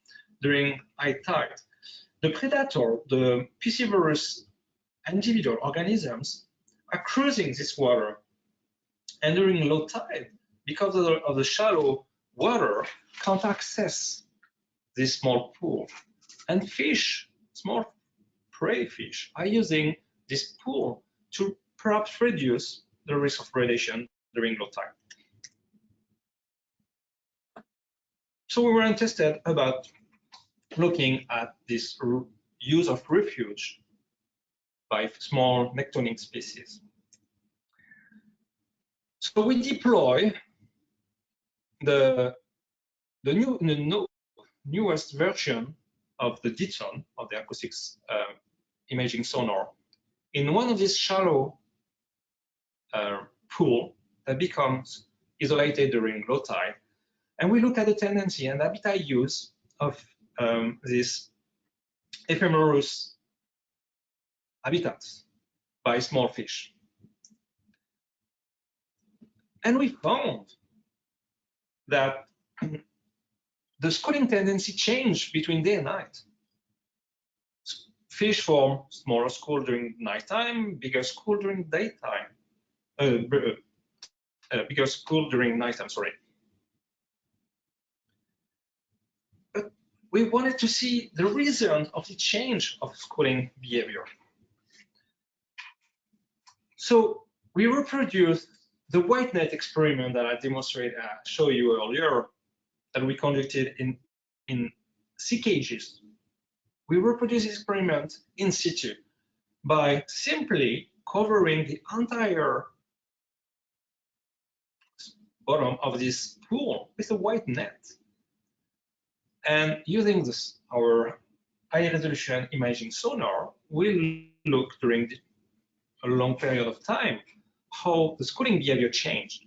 during high tide, the predator, the piscivorous individual organisms, are cruising this water. And during low tide, because of the shallow water, can't access this small pool. And fish, small prey fish, are using this pool to perhaps reduce the risk of predation during low tide. So we were interested about looking at this use of refuge by small nectonic species. So we deploy the newest version of the DITSON, of the acoustic imaging sonar, in one of these shallow pool that becomes isolated during low tide. And we look at the tendency and habitat use of these ephemerous habitats by small fish. And we found that the schooling tendency changed between day and night. Fish form smaller school during nighttime, bigger school during daytime. Bigger school during nighttime, sorry. But we wanted to see the reason of the change of schooling behavior. So we reproduced the white net experiment that I showed you earlier, that we conducted in sea cages. We reproduced this experiment in situ by simply covering the entire bottom of this pool with a white net. And using our high resolution imaging sonar, we look during a long period of time how the schooling behavior changed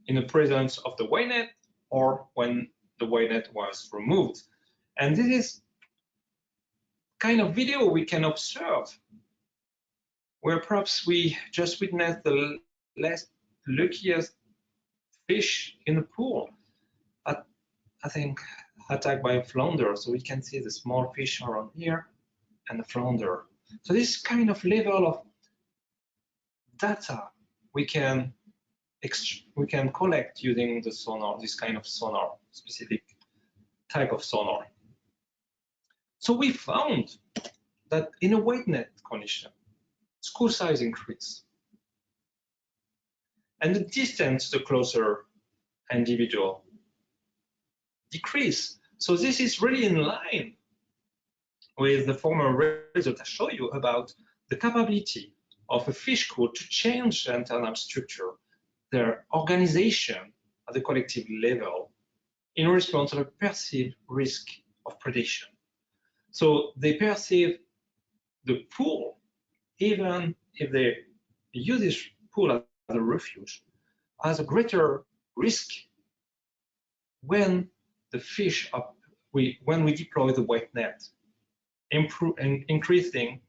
in the presence of the white net or when the white net was removed. And this is kind of video we can observe where perhaps we just witnessed the less luckiest fish in the pool, I think attacked by a flounder. So we can see the small fish around here and the flounder. So this kind of level of data we can collect using the sonar, this kind of sonar, specific type of sonar. So we found that in a white net condition, school size increase. And the distance to the closer individual decrease. So this is really in line with the former result I showed you about the capability of a fish school to change the internal structure, their organization at the collective level in response to a perceived risk of predation. So they perceive the pool, even if they use this pool as a refuge, as a greater risk when the fish when we deploy the white net, increasing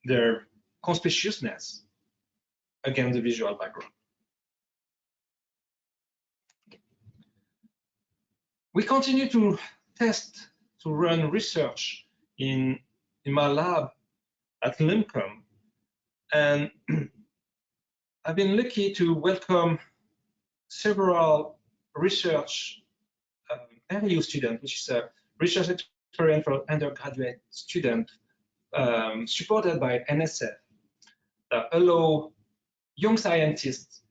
their conspicuousness against the visual background. We continue to run research in my lab at LIMCOM, and I've been lucky to welcome several research RU students, which is a research experience for undergraduate students supported by NSF that allow young scientists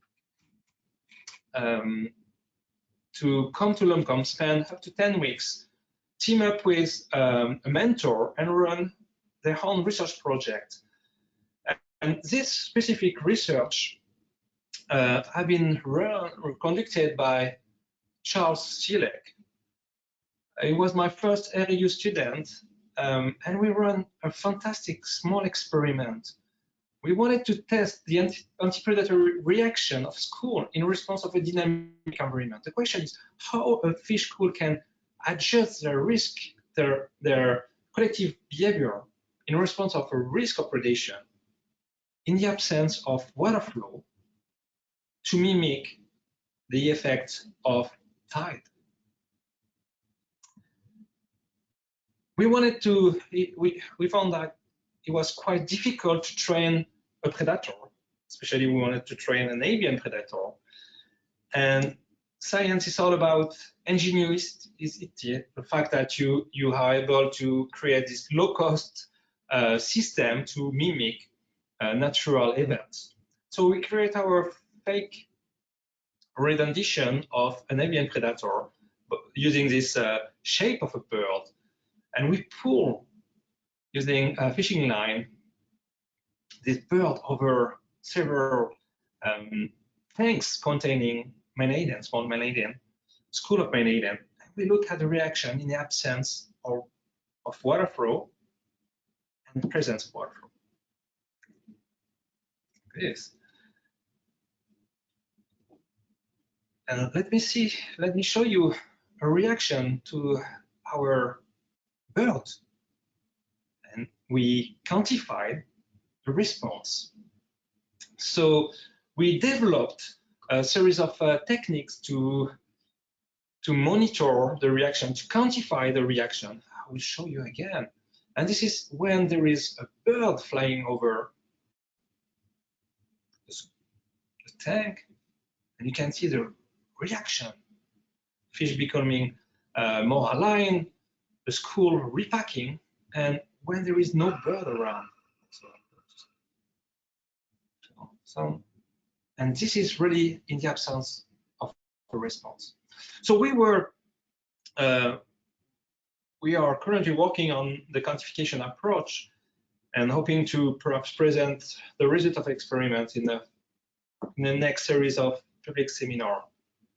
to come to LIMCOM, spend up to 10 weeks, team up with a mentor and run their own research project. And this specific research have been conducted by Charles Seelek. He was my first RU student, and we ran a fantastic small experiment. We wanted to test the anti-predatory reaction of school in response of a dynamic environment. The question is how a fish school can adjust their risk, their collective behavior in response of a risk of predation in the absence of water flow to mimic the effects of tide. We found that it was quite difficult to train a predator, especially we wanted to train an avian predator. And science is all about ingenuity, the fact that you are able to create this low-cost system to mimic natural events. So we create our fake rendition of an avian predator using this shape of a bird, and we pull using a fishing line this bird over several tanks containing menhaden, small menhaden, school of menhaden. We look at the reaction in the absence of water flow and the presence of water flow. This. And let me show you a reaction to our bird. And we quantified the response. So we developed a series of techniques to monitor the reaction, to quantify the reaction. I will show you again. And this is when there is a bird flying over the tank, and you can see the reaction. Fish becoming more aligned, the school repacking, and when there is no bird around. And this is really in the absence of a response. So we are currently working on the quantification approach and hoping to perhaps present the result of experiments in the next series of public seminar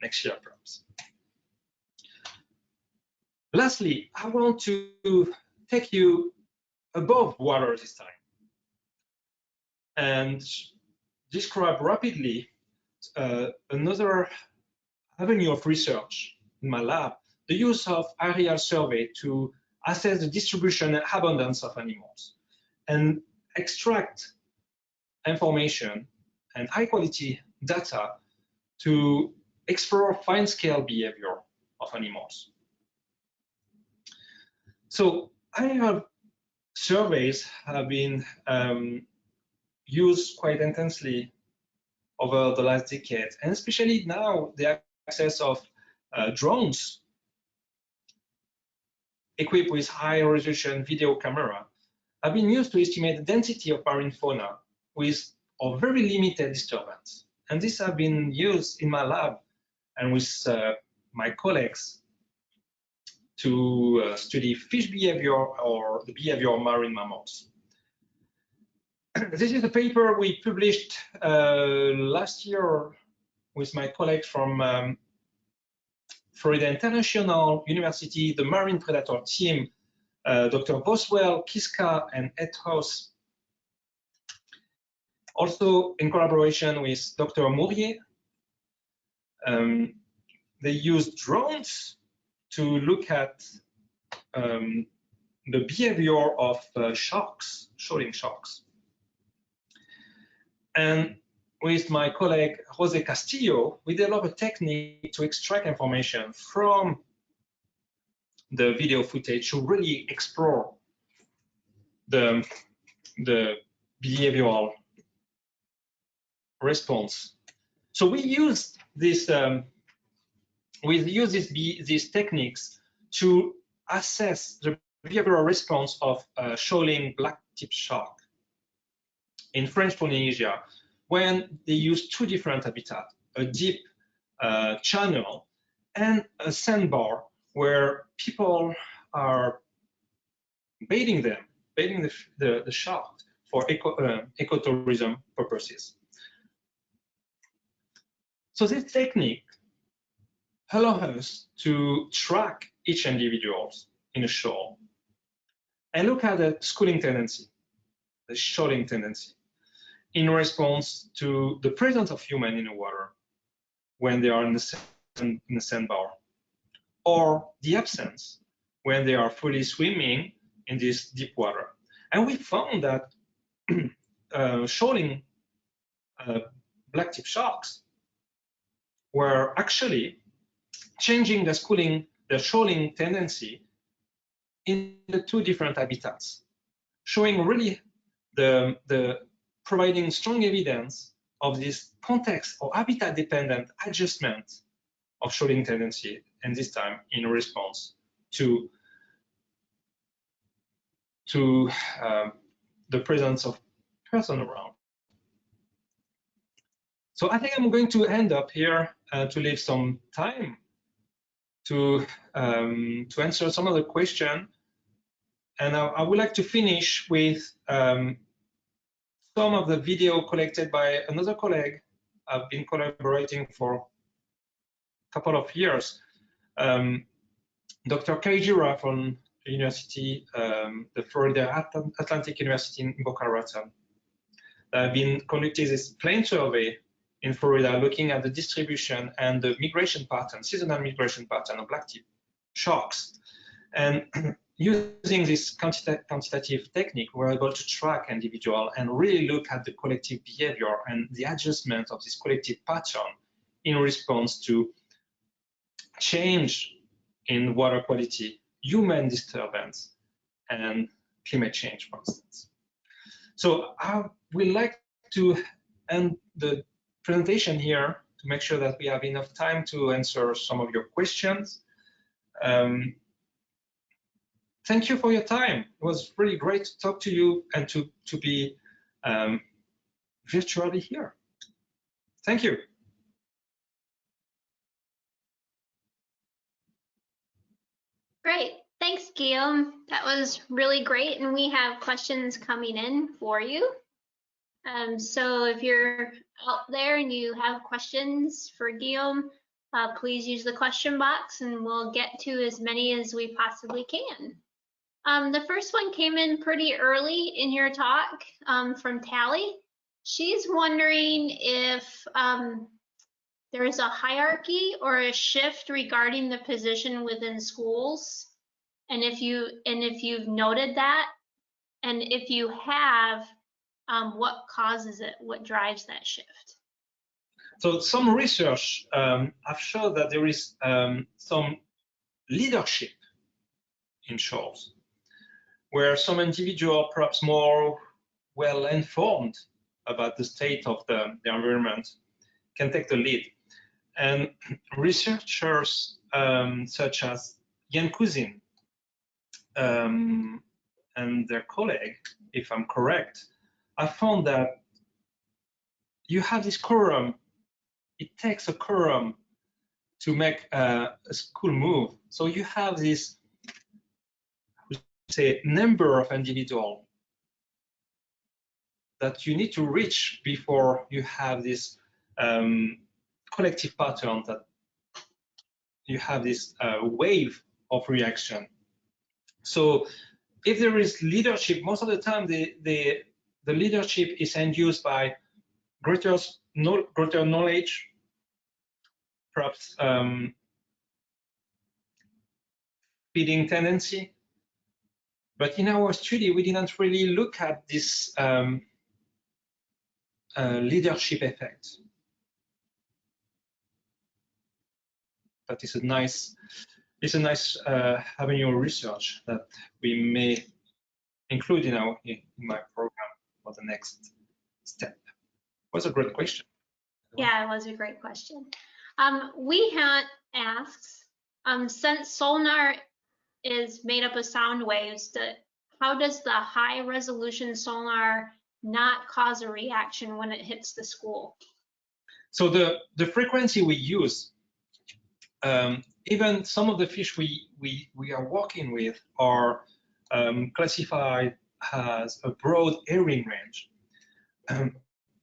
next year, perhaps. Lastly, I want to take you above water this time and describe rapidly another avenue of research in my lab, the use of aerial survey to assess the distribution and abundance of animals and extract information and high quality data to explore fine scale behavior of animals. So aerial surveys have been used quite intensely over the last decade, and especially now the access of drones equipped with high resolution video camera have been used to estimate the density of marine fauna with a very limited disturbance. And these have been used in my lab and with my colleagues to study fish behavior or the behavior of marine mammals. This is a paper we published last year with my colleagues from Florida International University, the Marine Predator team, Dr. Boswell, Kiska, and Retest. Also in collaboration with Dr. Mourier. They used drones to look at the behavior of sharks, shoaling sharks. And with my colleague Jose Castillo, we developed a technique to extract information from the video footage to really explore the behavioral response. So we used this these techniques to assess the behavioral response of shoaling black-tip shark in French Polynesia when they use two different habitats, a deep channel and a sandbar where people are baiting the shark for ecotourism purposes. So this technique allows us to track each individual in a shoal and look at the schooling tendency, the shoaling tendency, in response to the presence of humans in the water when they are in the sandbar, or the absence when they are fully swimming in this deep water. And we found that shoaling blacktip sharks were actually changing the shoaling tendency in the two different habitats, showing really the providing strong evidence of this context or habitat-dependent adjustment of shoaling tendency, and this time in response to the presence of person around. So I think I'm going to end up here to leave some time to answer some of the question. And I would like to finish with some of the video collected by another colleague. I've been collaborating for a couple of years. Dr. Kaijira from University, the Florida Atlantic University in Boca Raton. I've been conducting this plane survey in Florida, looking at the distribution and the migration pattern, seasonal migration pattern of black-tip sharks. And using this quantitative technique, we're able to track individual and really look at the collective behavior and the adjustment of this collective pattern in response to change in water quality, human disturbance, and climate change, for instance. So I would like to end the presentation here to make sure that we have enough time to answer some of your questions. Thank you for your time. It was really great to talk to you and to be virtually here. Thank you. Great. Thanks, Guillaume. That was really great. And we have questions coming in for you. So if you're out there and you have questions for Guillaume, please use the question box and we'll get to as many as we possibly can. The first one came in pretty early in your talk from Tally. She's wondering if there is a hierarchy or a shift regarding the position within schools, and if you've noted that, and if you have, what causes it? What drives that shift? So some research have shown that there is some leadership in schools, where some individual, perhaps more well-informed about the state of the environment, can take the lead. And researchers such as Jan Kuzin and their colleague, if I'm correct, have found that you have this quorum. It takes a quorum to make a school move. So you have this, say, number of individuals that you need to reach before you have this collective pattern, that you have this wave of reaction. So if there is leadership, most of the time the leadership is induced by greater knowledge, perhaps feeding tendency. But in our study, we didn't really look at this leadership effect. But it's a nice avenue of research that we may include in my program for the next step. It was a great question. Yeah, it was a great question. We had asks, since Sonar is made up of sound waves, how does the high resolution sonar not cause a reaction when it hits the school? So the frequency we use, even some of the fish we are working with are classified as a broad hearing range.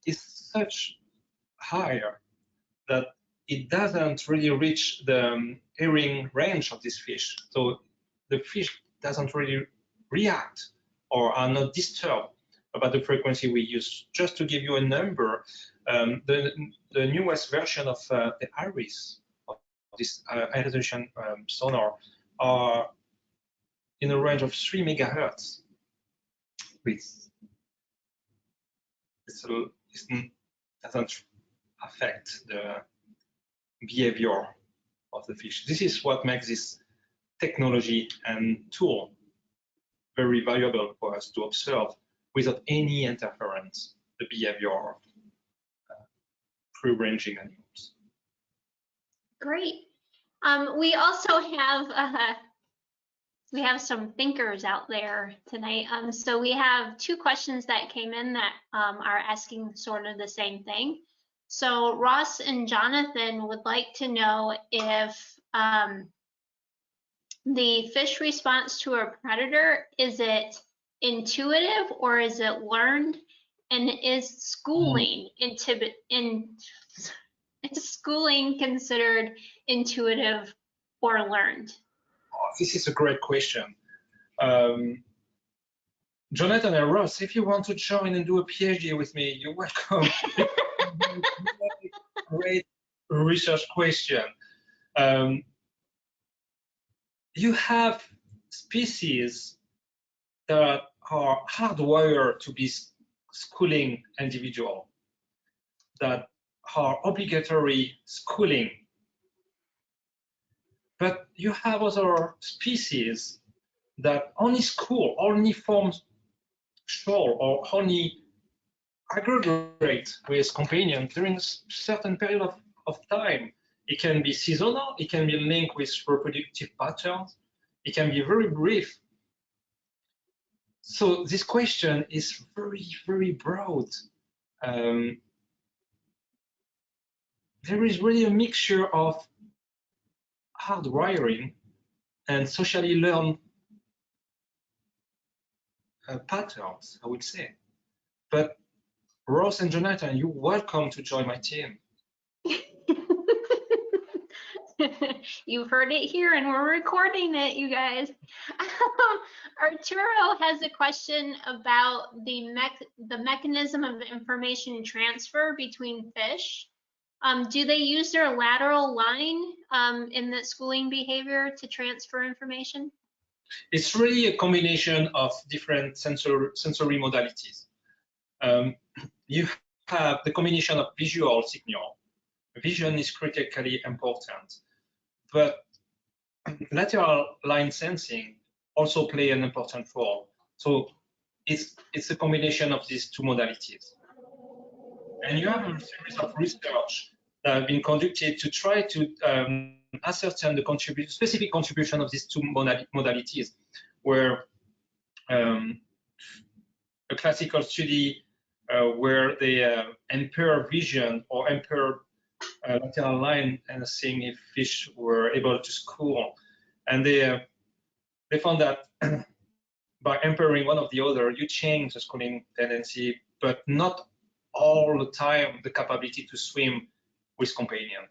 It's such higher that it doesn't really reach the hearing range of this fish. So the fish doesn't really react or are not disturbed about the frequency we use. Just to give you a number, the newest version of the iris of this high resolution sonar are in a range of 3 megahertz. It doesn't affect behavior of the fish. This is what makes this technology and tool very valuable for us to observe without any interference the behavior of free-ranging animals. Great. We also have some thinkers out there tonight. So we have two questions that came in that are asking sort of the same thing. So Ross and Jonathan would like to know if the fish response to a predator, is it intuitive or is it learned? And is schooling is schooling considered intuitive or learned? This is a great question. Jonathan and Ross, if you want to join and do a PhD with me, you're welcome. Great research question. You have species that are hardwired to be schooling individual, that are obligatory schooling. But you have other species that only school, only form shoal, or only aggregate with companions during a certain period of time. It can be seasonal, it can be linked with reproductive patterns, it can be very brief. So this question is very, very broad. There is really a mixture of hardwiring and socially learned patterns, I would say. But Ross and Jonathan, you're welcome to join my team. You've heard it here and we're recording it, you guys. Arturo has a question about the mechanism of information transfer between fish. Do they use their lateral line in the schooling behavior to transfer information? It's really a combination of different sensory modalities. You have the combination of visual signal. Vision is critically important, but lateral line sensing also play an important role. So it's a combination of these two modalities. And you have a series of research that have been conducted to try to ascertain the specific contribution of these two modalities, where a classical study where they impair vision or impair lateral line and seeing if fish were able to school. And they found that by impairing one of the other, you change the schooling tendency, but not all the time the capability to swim with companion.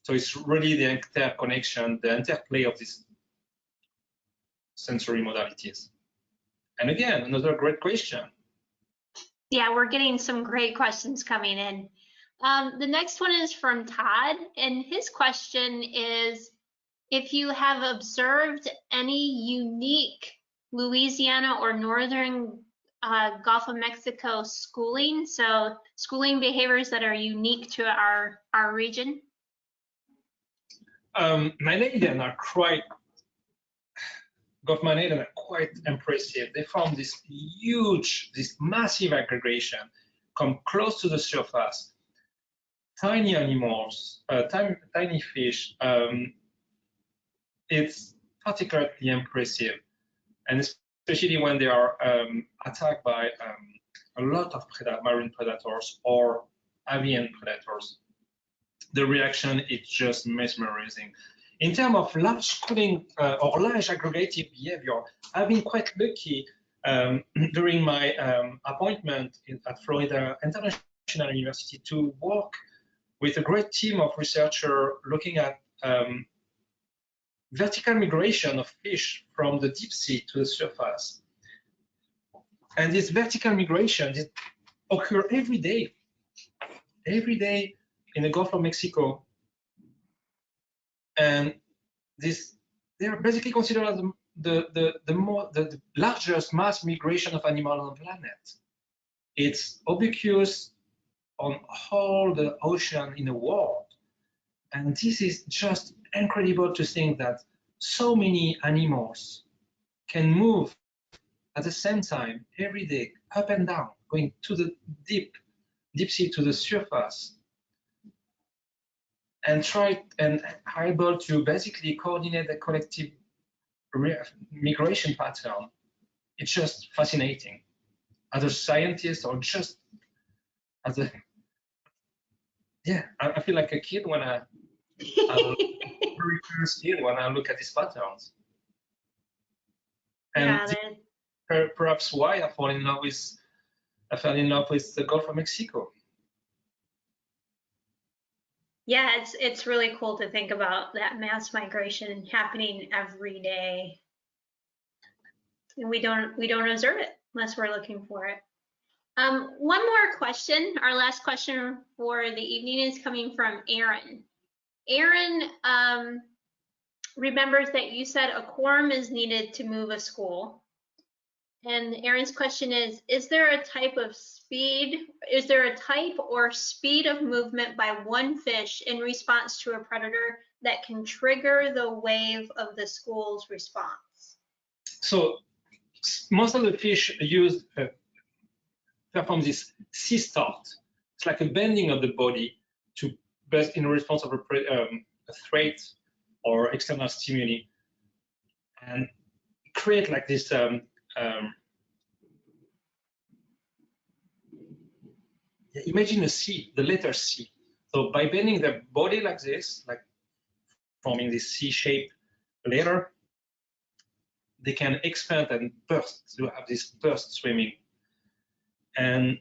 So it's really the interconnection, the interplay of these sensory modalities. And again, another great question. Yeah, we're getting some great questions coming in. The next one is from Todd, and his question is if you have observed any unique Louisiana or northern Gulf of Mexico schooling, so schooling behaviors that are unique to our region. Mammalian are quite, Gulf mammalian are quite impressive. They form this huge, this massive aggregation, come close to the surface. Tiny animals, tiny fish, it's particularly impressive. And especially when they are attacked by a lot of marine predators or avian predators. The reaction is just mesmerizing. In terms of large schooling or large aggregative behavior, I've been quite lucky during my appointment at Florida International University to work with a great team of researchers looking at vertical migration of fish from the deep sea to the surface. And this vertical migration occurs every day in the Gulf of Mexico. And they are basically considered as the largest mass migration of animals on the planet. It's ubiquitous on all the ocean in the world. And this is just incredible to think that so many animals can move at the same time every day, up and down, going to the deep sea to the surface, and are able to basically coordinate the collective migration pattern. It's just fascinating. As a scientist, or just as a, yeah, I feel like a kid when a very curious kid when I look at these patterns. And Yeah, perhaps why I fell in love with the Gulf of Mexico. yeah, it's really cool to think about that mass migration happening every day, and we don't observe it unless we're looking for it. One more question. Our last question for the evening is coming from Aaron. Aaron remembers that you said a quorum is needed to move a school. And Aaron's question is there a type or speed of movement by one fish in response to a predator that can trigger the wave of the school's response? So most of the fish perform this sea start. It's like a bending of the body to burst in response of a threat or external stimuli, and create like this imagine a C, the letter C. So by bending the body like this, like forming this C-shaped letter, they can expand and burst, to have this burst swimming. And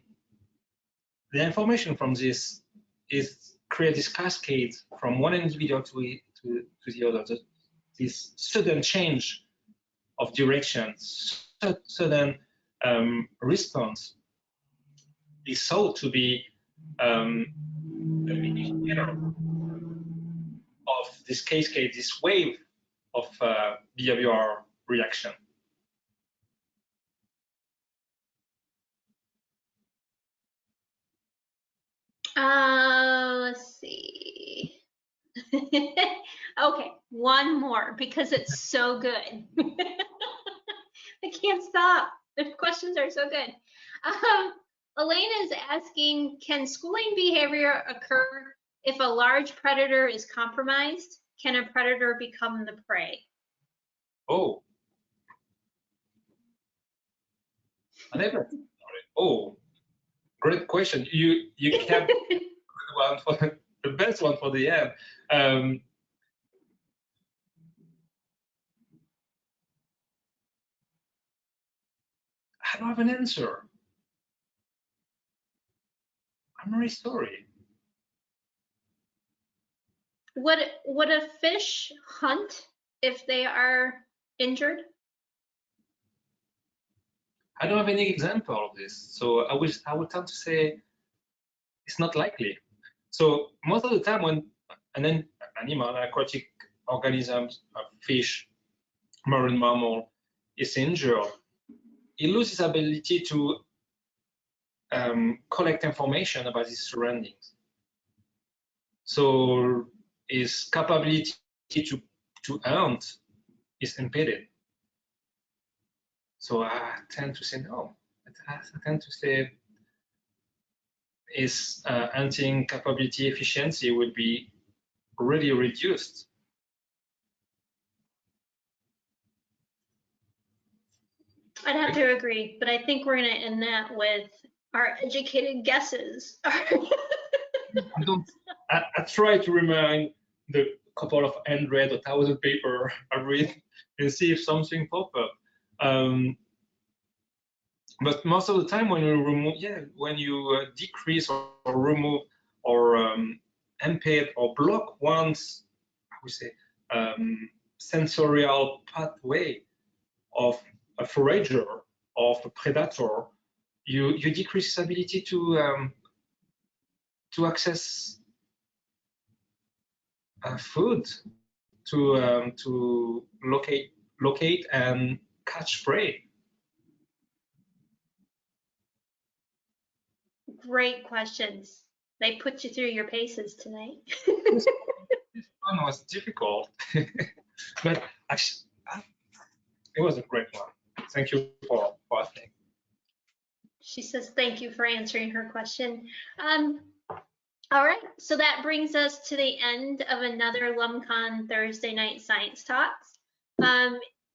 the information from this is create this cascade from one individual to the other. This sudden change of direction, sudden response is thought to be an indicator of this cascade, this wave of behavioral reaction. Let's see. Okay, one more because it's so good. I can't stop. The questions are so good. Elaine is asking, can schooling behavior occur if a large predator is compromised? Can a predator become the prey? Oh. I never. Oh, great question. You kept one for the best one for the end. I don't have an answer. I'm very sorry. Would a fish hunt if they are injured? I don't have any example of this, so I would tend to say it's not likely. So most of the time when an animal, an aquatic organism, a fish, marine mammal is injured, it loses ability to collect information about its surroundings. So its capability to hunt is impeded. So I tend to say no. I tend to say its hunting capability efficiency will be really reduced. I'd have to agree, but I think we're going to end that with our educated guesses. I try to remind the couple of hundred or thousand paper I read and see if something pop up. But most of the time, when you remove, when you decrease or remove or impede or block one's, I would say, sensorial pathway of a forager, of a predator, you decrease its ability to access food, to locate and catch prey. Great questions. They put you through your paces tonight. one was difficult, but actually, it was a great one. Thank you for asking. She says thank you for answering her question. All right, so that brings us to the end of another LumCon Thursday Night Science Talks.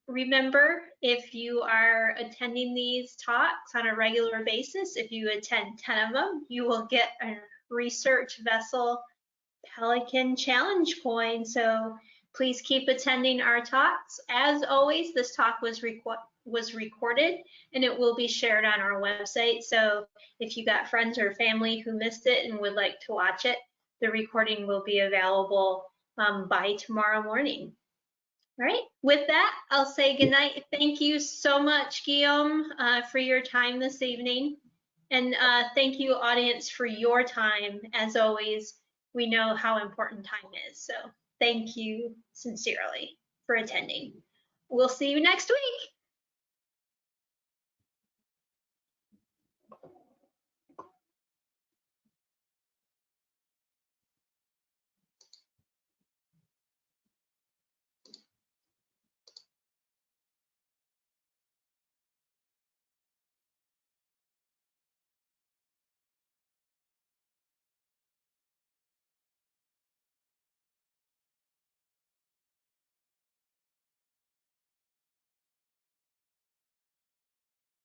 Remember, if you are attending these talks on a regular basis, if you attend 10 of them, you will get a Research Vessel Pelican Challenge coin. So please keep attending our talks. As always, this talk was recorded and it will be shared on our website. So if you got friends or family who missed it and would like to watch it, the recording will be available by tomorrow morning. All right, with that, I'll say goodnight. Thank you so much, Guillaume, for your time this evening. And thank you, audience, for your time. As always, we know how important time is. So thank you sincerely for attending. We'll see you next week.